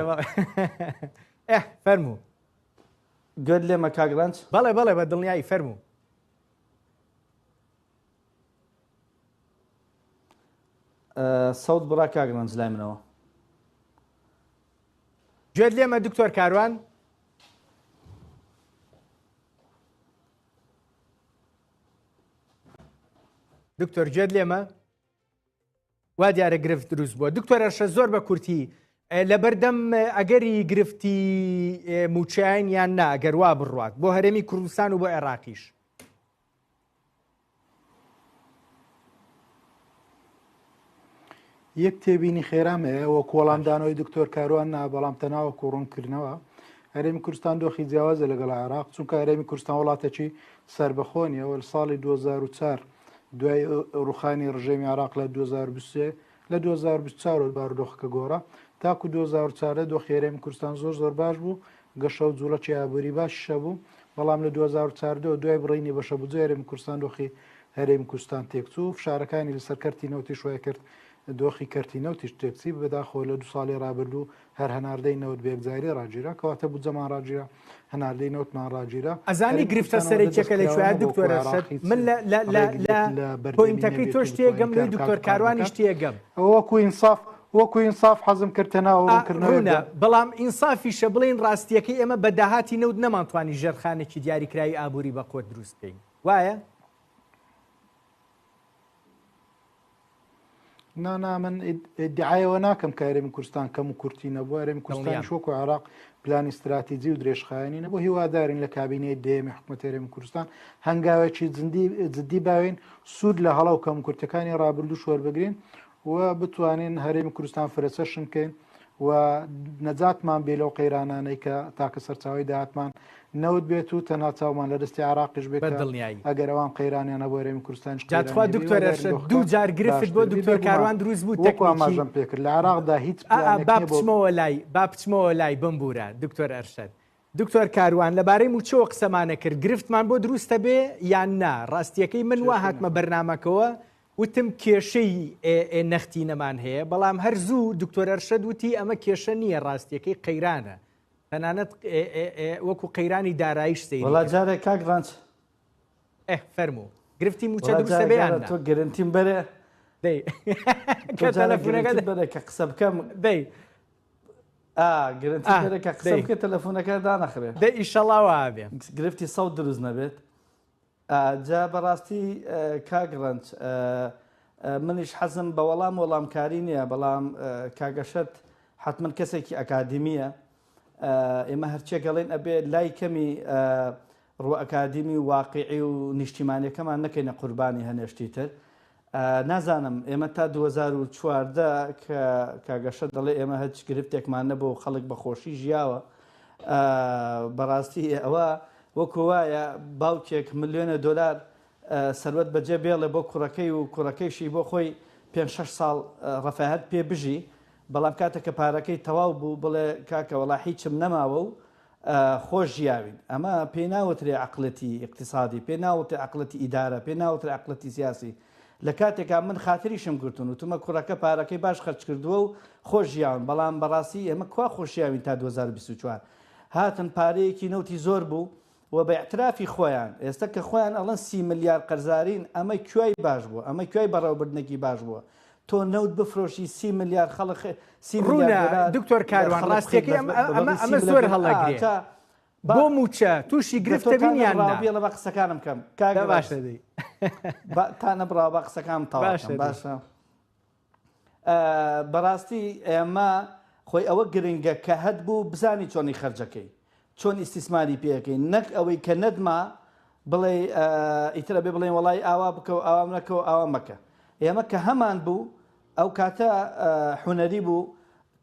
فەرموو گوێت لێمە کاگرانج بەڵێ بە دڵنیایی فەرموو سەوت بڕا کاگرانج لای منەوە گوێت لێمە دکتۆر کاروان دکتۆر گوێت لێمە وا دیارە گرفت دروست بووە دکتۆر ئەرشە زۆر بە کورتی لەبەردەم ئەگەری گرفتی موچیان یان نا ئەگەر وا بڕوات بۆ هەرێمی کوردستان و بۆ عێراقیش یەک تێبینی خێرامەیە وە کۆڵامدانەوەی دکتۆر کاروان نا بەڵام تەناوە کۆڕۆنکردنەوە هەرێمی کوردستان دۆخی جیاوازە لەگەڵ عێراق چونکە هەرێمی کوردستان وڵاتێکی سربەخۆنیەوە لە ساڵی 2004 دوای ڕوخانی ڕژێمی عراق لە 2023 لە 2024 بارودۆخەکە گۆڕە تاکو 2004 دۆخی هەرێمی کوردستان زۆر باش بوو گەشە و جوڵەکی ئابووری باششە بوو بەڵام لە 2004 دوای بڕینی بەشەبووجە هەرێمی کوردستان دۆخی هەرێمی کوردستان تێکچوو فشارەکانی لەسەر کەرتی نەوتی شوای کرد دۆخی کەرتی نەوتیش تێکچی بەداخۆ لە 2 ساڵی ڕابردوو هەر هەناردەی نەوت بێگزاری ڕاجیرا کەواتە بوو جەمان ڕاجیرا هەناردەی نەوتمان ڕاجیرا ئەزانی گرفتە سەرێکیەکە لە شوێن دکتۆر من لە پۆینتەکەی تۆ شتێگەم لەی دکتۆر کاروانی شتێگەم وەکو ئینساف حەزم کردنەوەکردنەوە بەڵام ئینسافیشە بڵین ڕاستیەکەی ئێمە بە داهاتی نەوت نەمانتوانی ژێرخانێکی دیاریکراوی ئابووری بە خۆت دروست بکەین وایە؟ نا من ادعایەوە ناکەم کە هەرێمی کوردستان کەم و کورتی نەبووە هەرێمی کوردستان شۆک و عێراق پلانی استراتیجی و درێژخایەنی نەبوو هیوادارین لە کابینەی دێمی حکوومەت هەرێمی کوردستان هەنگاوێکی جددی باوین سوود لە هەڵاو کەم و کورتەکانی ڕابردوو شوەربگرین و بتوانین هەرێمی کوردستان فرەچەشن بکەین و نەجاتمان بێ لەو قەیرانانەی کە تاکە سەرچاوی داهاتمان نەوت بێت و تەنها چاومان لە دەستی عراقیش بێت ئەگەر ئەوان قەیرانیانە بۆ هەرێمی کوردستان جاتخوا دکتۆر دوو جار گرفت بۆ دکتۆر کاروان دروست بوو تەکنیکیماژەم پێکرد لە عراقدا هیچ با بچمەوە لای بمبورە دکتۆر ئەرشەد دکتۆر کاروان لەبارەی موچەوە قسەمانە کرد گرفتمان بۆ دروستە بێ یان نا ڕاستیەکەی من وا هاتمە بەرنامەکەوە وتم کێشەی نەختینەمان هەیە بەڵام هەر زوو دکتۆر ئەرشەد وتی ئەمە کێشە نییە ڕاستیەکەی قەیرانە تەنانەت وەکو قەیرانی داراییش سەیری وڵات جارێک کاگرانج فەرموو گرفتی موچە دروستە بێیان تۆ گرنتیم بەرێ دەی کە تەلەفۆنەکە بەرێ کە قسە بکەم دەی گرنتی بەرێ کە قسە بکە تەلەفۆنەکە دانەخرێ دەی ئیشەڵاوە بێ گرفتی سەوت دروست نەبێت جا بەڕاستی کاگرانج منیش حەزم بە وەڵامکاری نییە بەڵام کاگەشت حتمما کەسێکی ئەکادیمیە ئێمە هەرچێکەڵێن ئەبێ لای کەمی ڕوو ئەکادیمی واقعی و نیشتیمانیەکەمان نەکەینە قوربانی هەنێشتی تر نازانم ئێمە تا 2014 کە کاگەشت دەڵێ ئێمە هەچ گرفتێکمان نەبوو خەڵک بەخۆشی ژیاوە بەڕاستی ئەوە وەکو وایە باوکێک ملیۆنە دۆلار سەروەت بەجێ بێڵێ بۆ کوڕەکەی و کوڕەکەیشی بۆ خۆی 5-6 ساڵ ڕەفاهەت پێ بژی بەڵام کاتێککە پارەکەی تەواو بوو بڵێ کاکە وەڵا هیچم نەماوە و خۆش ژیاوین ئەمە پێی ناوترێ عقلەتی اقتصادی پێ ناوتێ عقلەتی ئیدارە پێ ناوترێ عقلەتی سیاسی لە کاتێکا من خاتریشم گرتون و تومە کوڕەکە پارەکەی باش خەرج کردووە و خۆش ژیاون بەڵام بەڕاستی ئێمە کوا خۆشیاوین تا 2024 هاتن پارەیەکی نەوتی زۆر بوو و بە اعترافی خۆیان ئێستا کە خۆیان ئەڵەن 30 ملیار قەرزارین ئەمە کوای باش بووە ئەمە کوای بەڕێوەبردنێکی باش بووە تۆ نەوت بفرۆشی 30 ملیار خەڵق دکتۆر کاروان ڕاستیەکەی ئەمە زۆر هەڵەگرێت بۆ موچە تووشی گرفتە بینیان بێڵە بە قسەکانم کەم باشە دەی تا نەبراوە بە قسەکانم تاواشە باشە بەڕاستی ئێمە خۆی ئەوە گرنگە کە هەد بوو بزانی چۆنی خەرجەکەی چۆن ئیسیسماری پێەکەین نەک ئەوەی کە نەدما بڵێ ئیترە بێ بڵێن وڵی ئاوا بکە و ئاوا نەکە و ئاوا مەکە ئێمە کە هەمان بوو ئەو کاتە حونەری بوو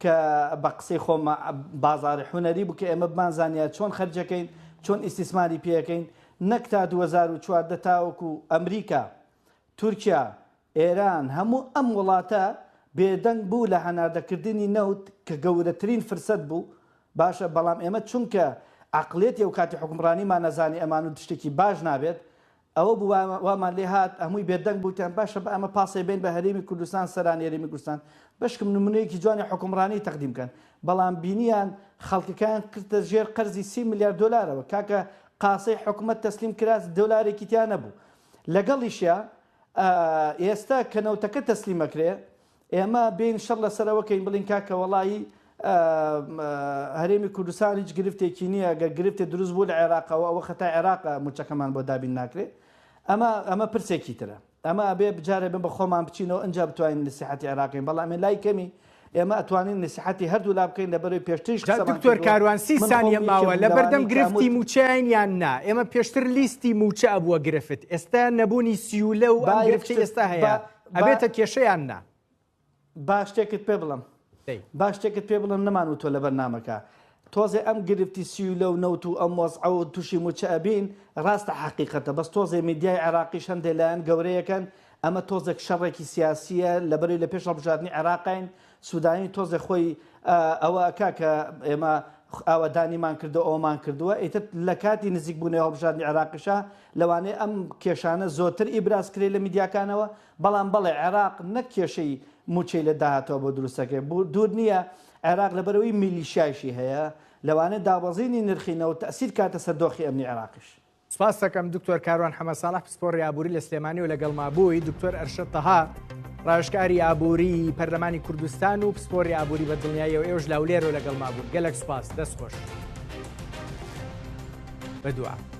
کە بە قسەی خۆمە بازاری حونەری بوو کە ئێمە بمانزانیا چۆن خەرجەکەین چۆن ئیسیسماری پێەکەین نەک تا 2014 تاوەکو ئەمریکا تورکیا ئێران هەموو ئەم وڵاتە بێدەنگ بوو لە هەناردەکردنی نەوت کە گەورەترین فرسەت بوو باشە بەڵام ئێمە چونکە عقلێتی ئەو کاتی حکومڕانیمان نەزانی ئەمان و تشتێکی باش نابێت ئەوە بوو وامان لێ هات هەمووی بێدەنگ بووتیان باشە بە ئەمە پاسی بین بە هەرێمی کوردستان سەران هەرێمی کوردستان بەشکم نمونەیەکی جوانی حکومڕانی تەقدیم بکەن بەڵام بینیان خەڵکەکان کردە ژێر قەرزی 30 میلیارد دلارەوە کاکە قاسەی حکوومەت تەسلیم کراس دلارێکی تیان نەبوو لەگەڵیشە ئێستا کە نەوتەکە تەسلیمەکرێ ئێمە بین شەڕ لەسەرەوەکەین بڵین کاکە وەڵایی هەرێمی کوردستان هیچ گرفتێکی نییە گە گرفتێ دروست بوو لە عێراقەوە ئەوە خەتای عێراقە موچەکەمان بۆ دابین ناکرێت ئەمە پرسێکی ترە ئەمە بێ بجارێ بن بە خۆمان بچینەوە ئەنج بتوانین نسیحەتی عێراقین بەڵام لای کەمی ئێمە ئەتوانین نسیحەتی هەردوو لا بکەین لەبەرەوەی پێشتریش دکتۆر کاروان 30 سانیە ماوە لە بەردەم گرفتی موچەیان یان نا ئێمە پێشتر لیستی موچە ئەبووە گرفت ئێستا نەبوونی سیولە و ئەم گرفتی ئێستا هەیە ئەبێتە کێشەیان نا باش شتێکت پێ بڵم باش شتێکت پێ بڵم نەمانوتۆ لە بەرنامەکە تۆزێ ئەم گرفتی سیولە و نەوت و ئەم وەزع و تووشی موچە ئەبین ڕاستە حەقیقەتە بەس تۆزێ میدیای عێراقیش هەندێک لایەن گەورەیەکەن ئەمە تۆزێک شەڕێکی سیاسیە لەبەرەوەی لە پێش هەڵبژاردننی عێراقین سوودانی تۆزێ خۆی ئەوە کاکە ئێمە ئاوەدانیمان کردو ئەومان کردووە ئیتر لە کاتی نزیک بوونەوە هەڵبژاردننی عێراقیشە لەوانەیە ئەم کێشانە زۆرتر ئیبراز کرێ لە میدیاکانەوە بەڵام بەڵێ عێراق نەک کێشەی موچەی لە داهاتەوە بۆ دروستەکەی دوور نییە عێراق لەبەرەوەی میلیشایشی هەیە لەوانەیە دابەزینی نرخینەوە تەسیر کاتە سەر دۆخی ئەمنی عێراقیش سپاس دەکەم دکتۆر کاروان حەمەدساڵح پسپۆڕی ئابووری لە سلێمانی و لەگەڵما بووی دکتۆر ئەرشەد تەها ڕاوێژکاری ئابووری پەرلەمانی کوردستان و پسپۆڕی ئابووری بە دڵنیاییەوە ئێوەش لاولێرەوە لەگەڵما بوون گەلێک سپاس دەست خۆش بەدوعا